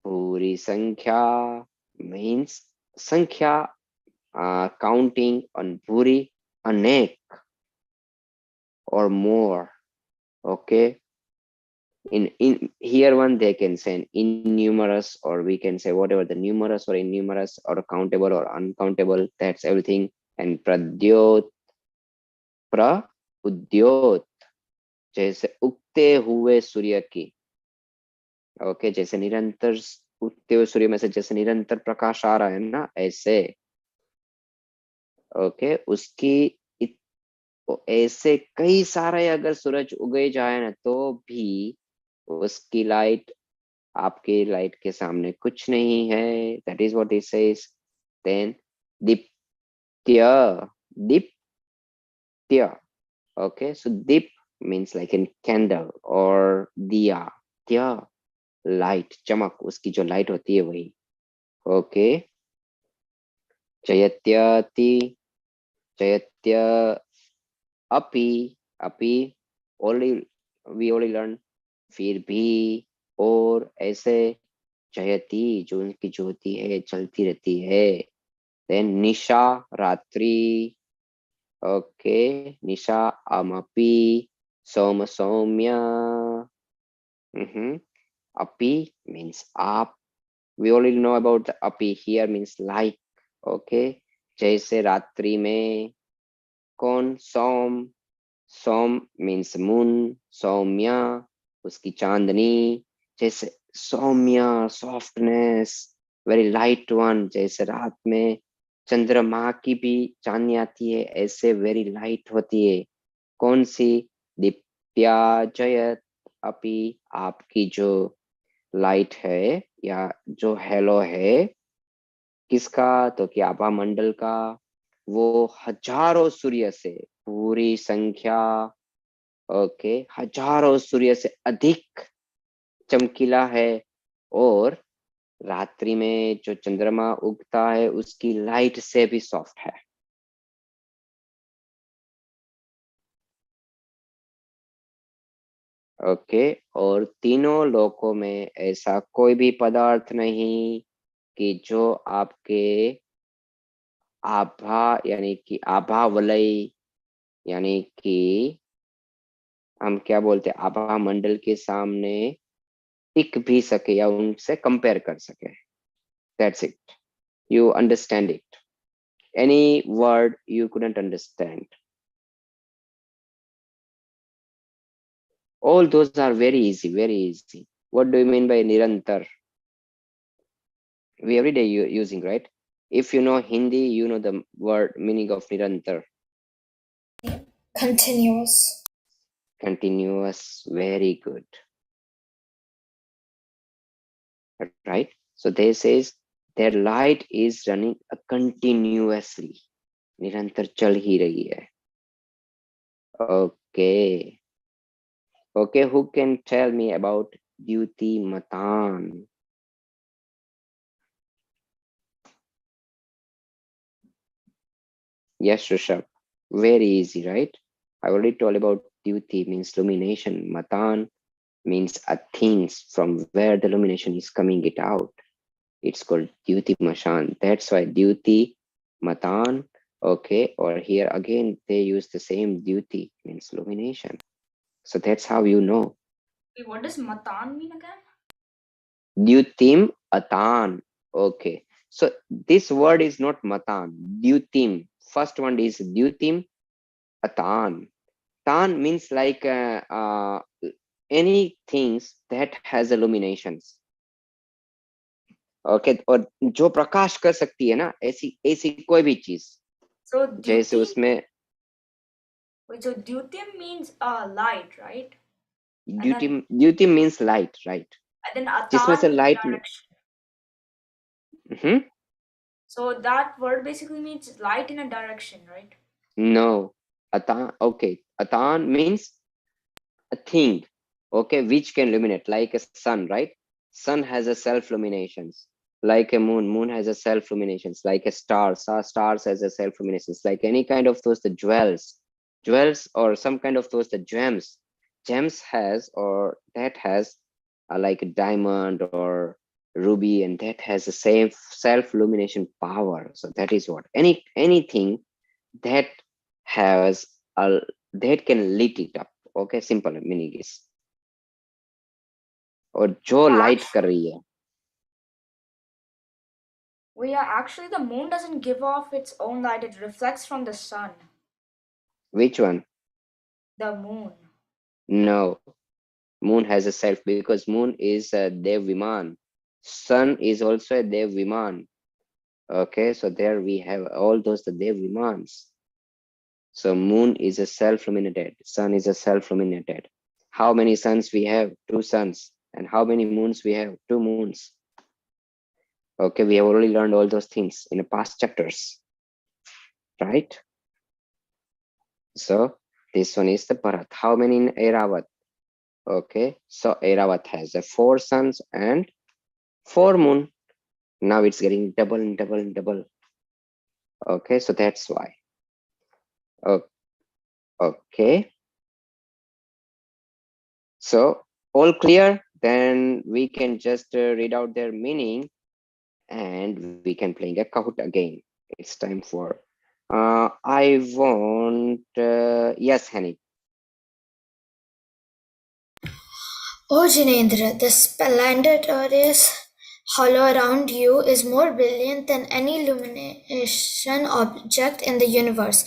S1: Puri Sankhya means Sankhya, counting on Puri, anek or more. Okay, in here one they can say innumerous, or we can say whatever the numerous or innumerous or countable or uncountable, that's everything. And pradyot, pra udyot जैसे उगते हुए सूर्य की. Okay जैसे निरंतर उगते हुए सूर्य में से जैसे निरंतर प्रकाश आ रहा है ना, ऐसे. ओके उसकी ऐसे कई सारे अगर सूरज उगे जाए ना तो भी उसकी लाइट आपके लाइट के सामने कुछ नहीं है. That is what it says. Then दीप्त्य, दीप्त्य. ओके सो दीप means like in candle or diya. Diya light, चमक, उसकी जो लाइट होती है वही. ओके चयत्यति, चयत्य अपि, अपि only we only learn फिर भी और ऐसे. जयति जो उनकी ज्योति है चलती रहती है. देन निशा रात्रि. Okay Nisha अमपि, Som Saumya. Api means up. We already know about the api. Here means like. Okay जैसे रात्रि में कौन? सोम. सोम means moon. सौम्या उसकी चांदनी. जैसे सौम्य सॉफ्टनेस, वेरी लाइट वन. जैसे रात में चंद्रमा की भी चांदनी आती है ऐसे वेरी लाइट होती है. कौन सी? दीप्त्या जयत अपि, आपकी जो लाइट है या जो हेलो है किसका? तो कि आभा मंडल का. वो हजारों सूर्य से पूरी संख्या. ओके हजारों सूर्य से अधिक चमकीला है. और रात्रि में जो चंद्रमा उगता है उसकी लाइट से भी सॉफ्ट है. ओके और तीनों लोकों में ऐसा कोई भी पदार्थ नहीं कि जो आपके आभा यानी कि आभा वलय यानी कि हम क्या बोलते हैं आभा मंडल के सामने टिक भी सके या उनसे कंपेयर कर सके. That's it. You understand it. Any word you couldn't understand. All those are very easy, very easy. What do you mean by nirantar? We every day using, right? If you know Hindi, you know the word meaning of nirantar.
S2: Continuous.
S1: Continuous. Very good. Right? So they says their light is running continuously. निरंतर चल ही रही है. Okay. Okay, who can tell me about Dyuti Matan? Yes, Rishabh. Very easy, right? I already told about Dyuti means illumination. Matan means a things from where the illumination is coming it out. It's called Dyuti Mashan. That's why Dyuti Matan. Okay, or here again they use the same Dyuti means illumination. So that's how you know.
S2: Wait, what does matan mean again?
S1: Dyutim Atan. Okay. So this word is not Matan. Dyutim. First one is Dyutim Atan. Tan means like any things that has illuminations. Okay. और जो प्रकाश कर सकती है ना ऐसी ऐसी कोई भी चीज
S2: So
S1: जैसे
S2: Dyutim,
S1: उसमें
S2: wait, so Dyutim means light, right?
S1: Dyutim means light, right?
S2: And then
S1: जिसमें
S2: Atan
S1: से
S2: means
S1: light
S2: direction. So that word basically means light in a direction, right?
S1: No. Atan, okay. Atan means a thing, okay, which can illuminate, like a sun, right? Sun has a self-illuminations. Like a moon has a self-illuminations. Like a stars has a self-illuminations. Like any kind of those, the jewels or some kind of those, the gems has, or that has like a diamond or ruby, and that has the same self-illumination power. So that is what anything that has a that can lit it up. Okay, simple meaning is. और जो light कर रही है.
S2: Well, yeah, actually the moon doesn't give off its own light, it reflects from the sun.
S1: Which one?
S2: The moon.
S1: No, moon has a self because moon is a Dev Viman. Sun is also a Dev Viman. Okay, so there we have all those the Dev Vimans. So moon is a self-illuminated, sun is a self-illuminated. How many suns we have? 2 suns. And how many moons we have? 2 moons. Okay, we have already learned all those things in the past chapters, right? So this one is the Bharat. How many in Airavat? Okay, so Airavat has 4 suns and 4 moon. Now it's getting double and double and double. Okay, so that's why. Okay. So all clear? Then we can just read out their meaning and we can play a Kahoot again. It's time for I want yes, Hani.
S2: Oh, Jinendra, the splendid earth is hollow around you is more brilliant than any illumination object in the universe.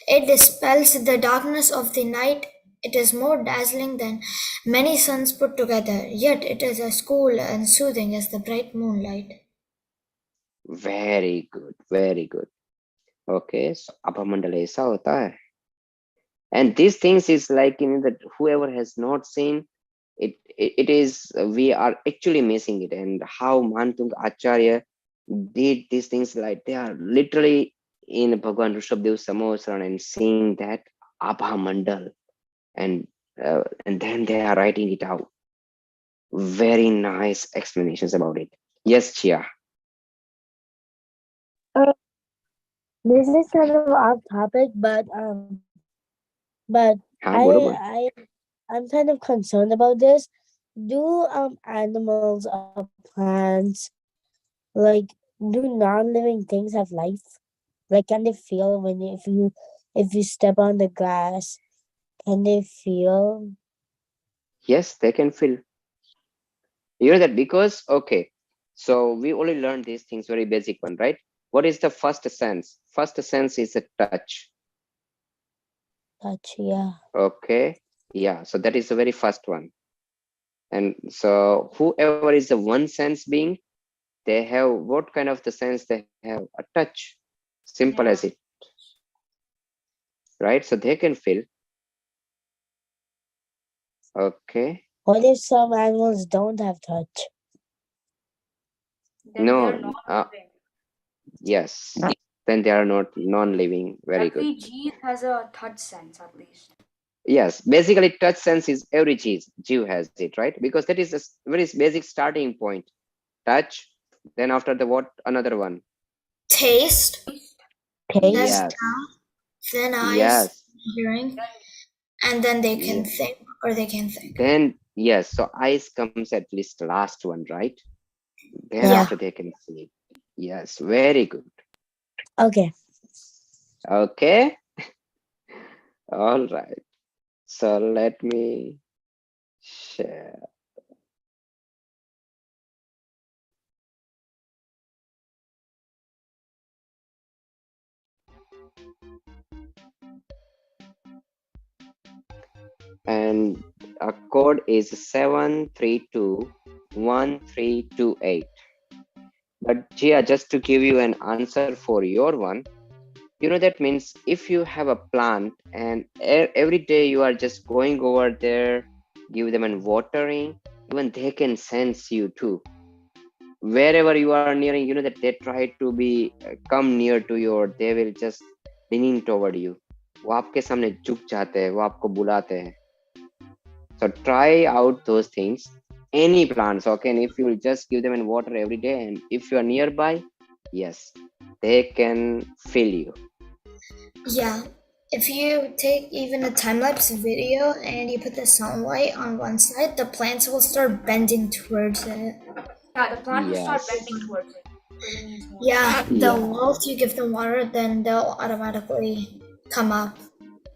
S2: It dispels the darkness of the night. It is more dazzling than many suns put together, yet it is as cool and soothing as the bright moonlight.
S1: Very good, very good. Okay, so Abhamandala ऐसा होता है. And these things is like that whoever has not seen it is we are actually missing it. And how Mantung Acharya did these things, like they are literally in Bhagwan Rishabdev Samosran and seeing that Abha Mandal, and then they are writing it out. Very nice explanations about it. Yes, Chia.
S4: This is kind of off topic, but
S1: हाँ बोलो बोलो.
S4: I'm kind of concerned about this. Do animals or plants, like, do non-living things have life? Like, can they feel when if you step on the grass? Can they feel?
S1: Yes, they can feel. You know that because okay, so we only learned these things, very basic one, right? What is the first sense? First sense is a touch.
S4: Touch, yeah.
S1: Okay, yeah, so that is the very first one. And so whoever is the one sense being, they have what kind of the sense they have? A touch. Simple as it, right? So they can feel. Okay.
S4: What if some animals don't have touch?
S1: No, yes. Then they are not non-living. Very good.
S6: has a touch sense at least.
S1: Yes, basically touch sense is every Jew has it, right? Because that is a very basic starting point. Touch, then after the what? Another one.
S2: Taste has
S4: Taste?
S1: Yes,
S2: thin eyes,
S1: yes.
S2: hearing, and then they can
S1: Yeah.
S2: think or they can think.
S1: Then yes, so eyes comes at least the last one, right? Then
S4: Yeah.
S1: after they can see. Yes, very good.
S4: Okay.
S1: Okay, all right. So let me share. And our code is 7321328. But Gia, just to give you an answer for your one, that means if you have a plant and every day you are just going over there, give them and watering, even they can sense you too. Wherever you are nearing, that they try to be come near to you, or they will just leaning toward you. वो आपके सामने झुक जाते हैं, वो आपको बुलाते हैं. So try out those things. Any plants, okay? And if you will just give them in water every day, and if you are nearby, yes, they can feel you.
S2: Yeah. If you take even a time-lapse video and you put the sunlight on one side, the plants will start bending towards it.
S6: Yeah, the plant will start
S1: Yes.
S6: bending towards it. Because it needs more.
S2: Yeah, the
S1: Yeah.
S2: more you give them water, then they'll automatically come up.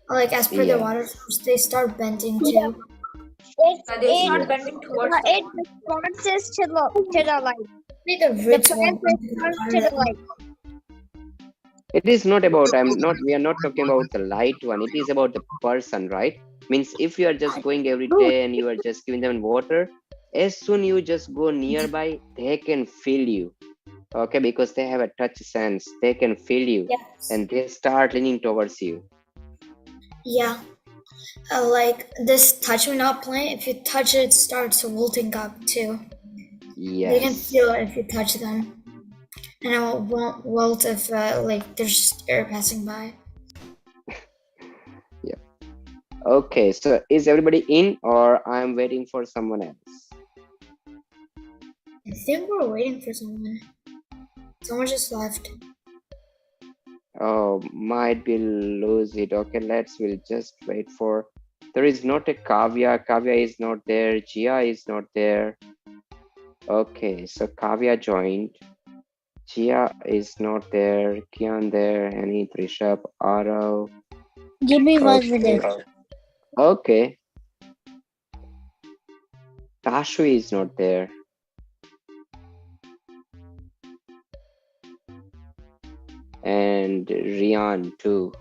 S2: Like as per the
S1: Yes.
S2: water source, they start bending
S3: Yeah.
S2: too.
S6: They start
S1: Yes.
S6: bending towards the
S3: It
S6: water.
S3: responds to the light.
S2: Maybe the
S3: The
S2: rich
S3: plant
S2: one.
S3: responds to the light.
S1: It is not about, we are not talking about the light one. It is about the person, right? Means if you are just going every day and you are just giving them water, as soon you just go nearby, they can feel you. Okay, because they have a touch sense. They can feel you,
S2: Yes.
S1: and they start leaning towards you.
S2: Yeah. Like this touch me not plant, if you touch it, it starts wilting up too. They can
S1: Yes.
S2: feel it if you touch them. And it won't wilt if like there's air passing by.
S1: Yeah. Okay, so is everybody in, or I'm waiting for someone else?
S2: I think we're waiting for someone. Someone just left.
S1: Oh, might be lose it. Okay, we'll just wait for. There is not a Kavya. Kavya is not there. Jia is not there. Okay, so Kavya joined. Jia is not there. Kian there. Any Trishap, Arav.
S4: Give me 1 minute.
S1: Okay. Tashu is not there. And Rian too.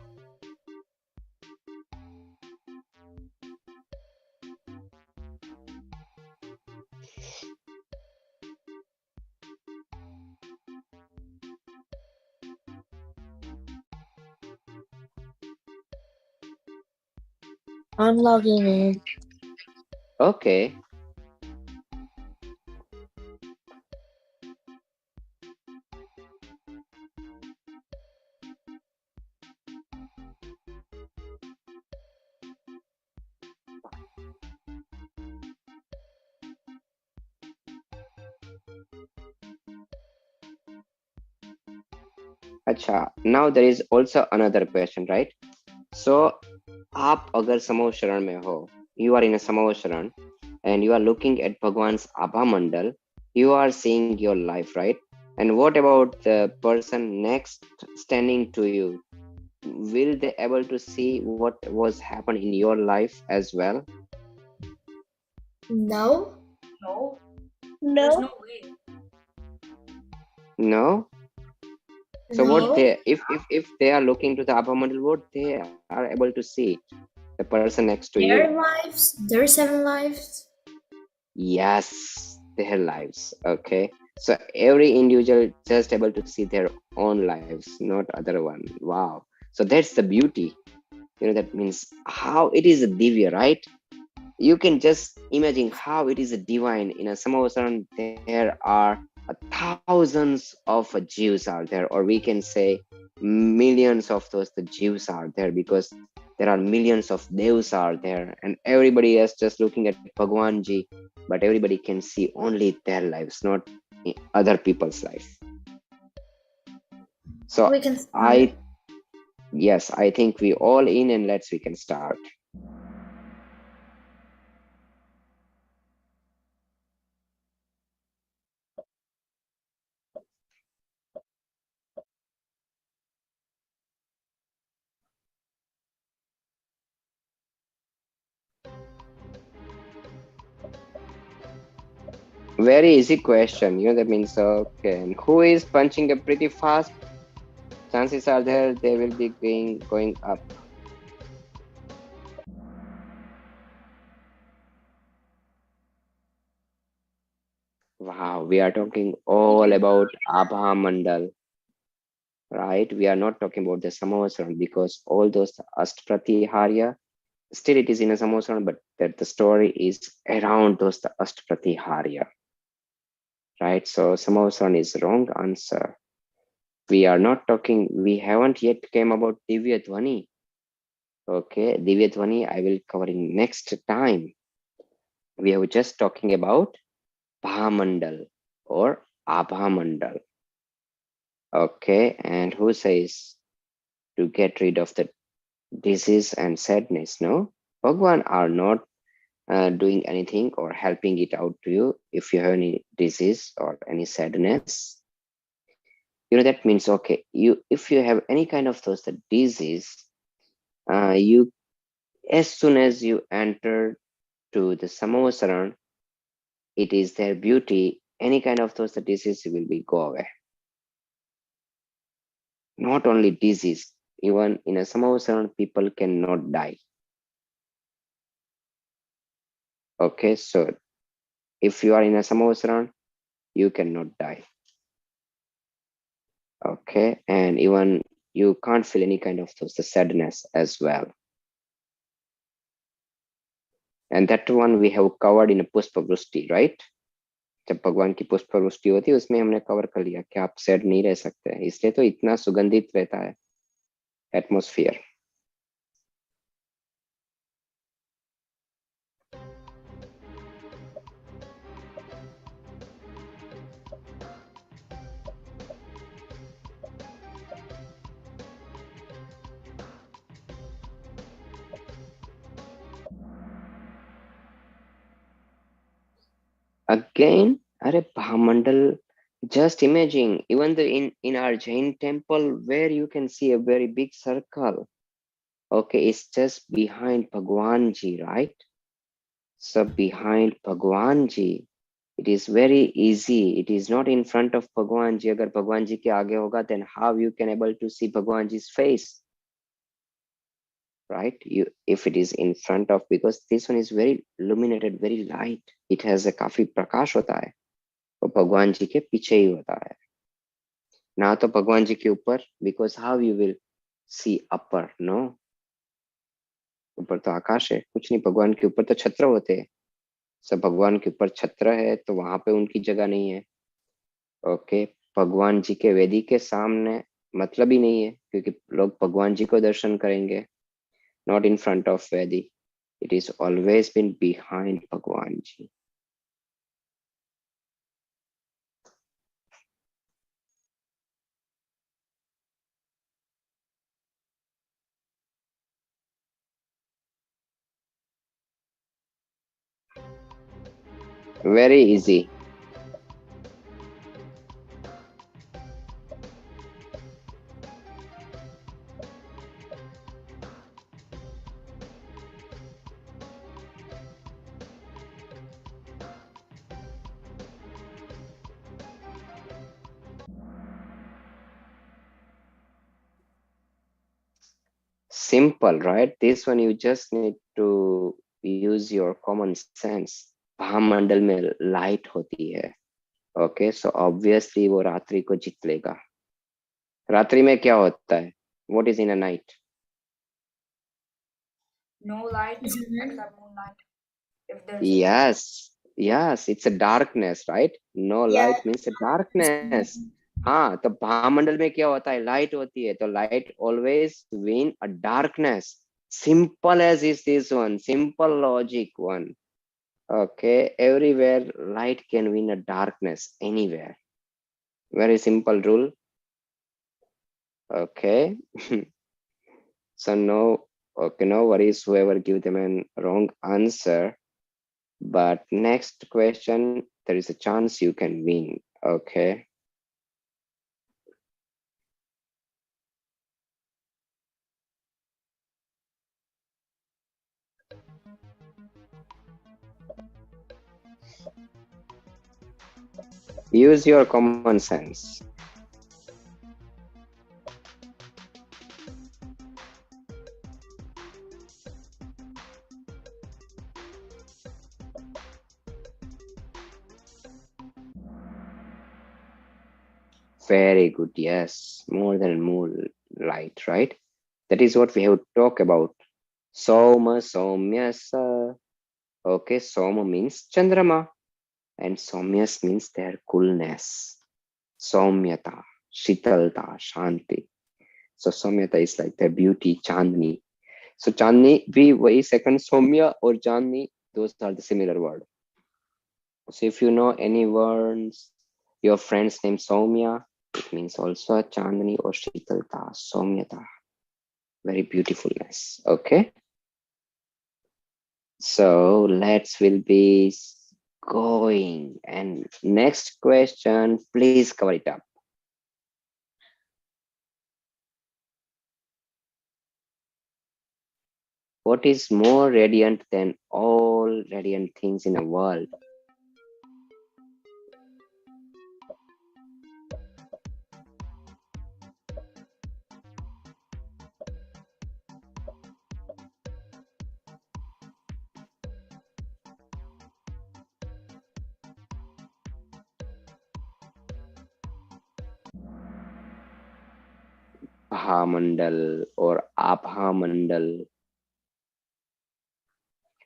S4: I'm logging in.
S1: Okay. अच्छा, now there is also another question, right? So, आप अगर समूह शरण में हो, you are in a समूह शरण and you are looking at Bhagwan's Abha Mandal, you are seeing your life, right? And what about the person next standing to you? Will they able to see what was happened in your life as well?
S2: No.
S6: No. There's
S3: No.
S6: no way.
S1: No. So
S2: No.
S1: what they if they are looking to the Abha Mandal, what they are able to see? The person next to you.
S2: Their lives, their 7 lives.
S1: Yes, their lives. Okay. So every individual just able to see their own lives, not other one. Wow. So that's the beauty. That means how it is a divya, right? You can just imagine how it is a divine. In a Samavasaran, there are thousands of Jews are there, or we can say millions of those the Jews are there, because there are millions of devs are there, and everybody is just looking at Bhagwanji, but everybody can see only their lives, not other people's life. So
S2: We can start.
S1: I yes, I think we all in, and we can start. Very easy question. That means okay. And who is punching up pretty fast? Chances are there they will be going up. Wow, we are talking all about Abha Mandal, right? We are not talking about the Samavasaran, because all those Ashtapratihārya, still it is in a Samavasaran, but that the story is around those the Ashtapratihārya, right? So Samavasaran is wrong answer. We are not talking, we haven't yet came about Divya Dhvani. Okay, Divya Dhvani I will cover in next time. We are just talking about Bhamandal or Abhamandal. Okay, and who says to get rid of the disease and sadness? No, Bhagwan are not doing anything or helping it out to you if you have any disease or any sadness. That means okay. If you have any kind of those the disease, you as soon as you enter to the Samavasaran, it is their beauty. Any kind of those the disease will be go away. Not only disease, even in a Samavasaran, people cannot die. Okay, so if you are in a Samavasaran, you cannot die. Okay, and even you can't feel any kind of those the sadness as well. And that one we have covered in a Pushpa Vrushti, right? जब भगवान की पुष्प वृष्टि होती है उसमें हमने cover कर लिया कि आप सैड नहीं रह सकते, इसलिए तो इतना सुगंधित रहता है एटमोस्फियर. Again, अरे Bhamandal, just imagine, even in our Jain temple where you can see a very big circle. Okay, it's just behind Bhagwan Ji, right? So behind Bhagwan Ji, it is very easy. It is not in front of Bhagwan Ji. अगर भगवान जी के आगे होगा, then how you can able to see Bhagwan Ji's face, right? If it is in front of, because this one is very illuminated, very light. It has a काफी प्रकाश होता है, वो भगवान जी के पीछे ही होता है ना, तो भगवान जी के ऊपर, because how you will see upper, no? ऊपर तो आकाश है, कुछ नहीं. भगवान के ऊपर तो छत्र होते हैं. सब भगवान के ऊपर छत्र है तो वहां पे उनकी जगह नहीं है. ओके, भगवान जी के वेदी के सामने मतलब ही नहीं है, क्योंकि लोग भगवान जी को दर्शन करेंगे, नॉट इन फ्रंट ऑफ वेदी. It is always been behind भगवान ji. Very easy. Simple, right? This one you just need to use your common sense. भामंडल में लाइट होती है, ओके, सो ऑब्वियसली वो रात्रि को जीत लेगा। रात्रि में क्या होता है? What is in a night?
S6: No light except moonlight. If there's a
S1: Yes, yes, it's a darkness, right? No
S2: Yeah.
S1: light means a darkness. हाँ, तो भामंडल में क्या होता है? लाइट होती है, तो light always win a darkness. Simple as is this one, simple logic one. Okay, everywhere light can win a darkness, anywhere. Very simple rule. Okay. So no, okay, no worries whoever give them a wrong answer. But next question, there is a chance you can win. Okay. Use your common sense. Very good. Yes, more than moonlight, right? That is what we have to talk about. Soma, Somyasa. Okay, Soma means Chandrama, and Somyas means their coolness. Somyata, Shitalta, Shanti. So Somyata is like their beauty, Chandni. So Chandni, we वही second Somya or Chandni, those are the similar word. So if you know any words, your friend's name Soumya, it means also a Chandni or Shitalta, Soumyata. Very beautifulness. Okay. So let's will be going. And next question, please cover it up. What is more radiant than all radiant things in the world? Bhamandal or Abhamandal.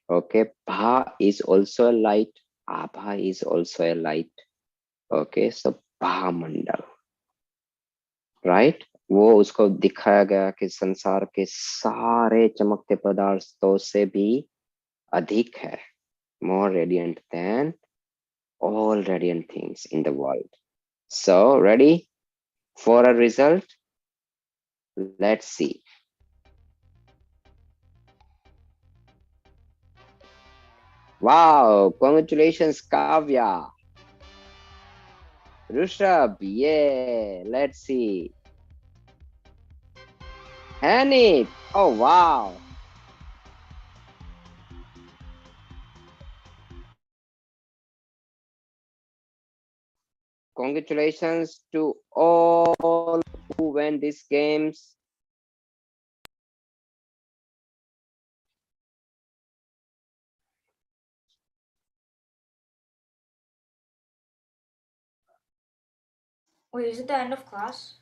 S1: Okay, Bha is also a light, Abha is also a light. Okay, so Bhamandal, right? वो उसको दिखाया गया कि संसार के सारे चमकते पदार्थों से भी अधिक है, more radiant than all radiant things in the world. So ready for a result? Let's see. Wow, congratulations, Kavya. Rushabh, yeah, let's see. Hanif, oh wow. Congratulations to all who win these games.
S6: Wait, is it the end of class?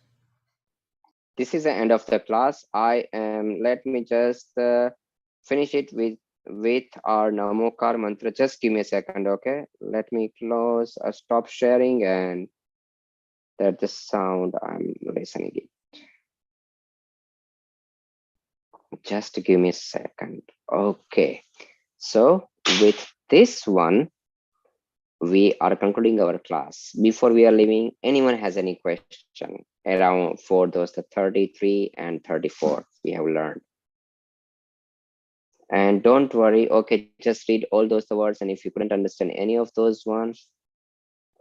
S1: This is the end of the class. Let me just finish it with our Namokar mantra. Just give me a second, okay? Let me close, stop sharing, and that the sound I'm listening it. Just give me a second. Okay. So with this one, we are concluding our class. Before we are leaving, anyone has any question around for those the 33 and 34 we have learned? And don't worry, okay, just read all those words, and if you couldn't understand any of those ones,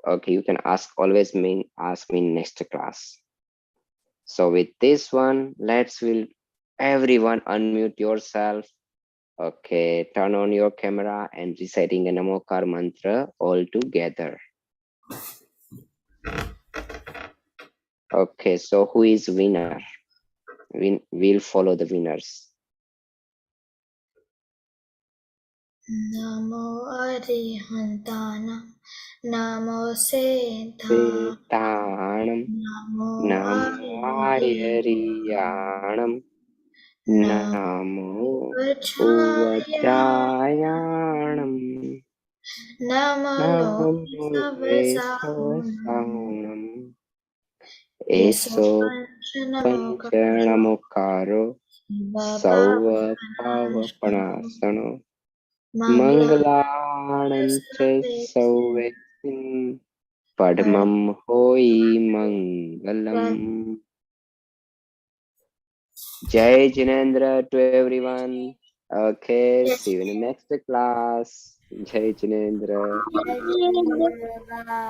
S1: okay, you can ask me next class. So with this one, will everyone unmute yourself. Okay, turn on your camera and reciting a Namokar mantra all together. Okay, so who is winner? We'll follow the winners.
S2: Namo Arihantana. Namo Sedha.
S1: Setanam.
S2: Namo
S1: Namariyanam. Namo
S2: Vachayanam.
S1: Uvachayanam.
S2: Namo
S1: Namo
S2: Lohisavasaunam.
S1: Vesavanam.
S2: Eso
S1: Eso
S2: Panchanamokaro.
S1: Panchanamukaro Sauva
S2: Vapavanashanam.
S1: Pavapanasano
S2: Mangla
S1: Manglanam
S2: Saves.
S1: Sauvekin Padmam Hoi Mangalam. Jai Jinendra to everyone. Okay, see you in the next class. Jai Jinendra.
S4: Bye.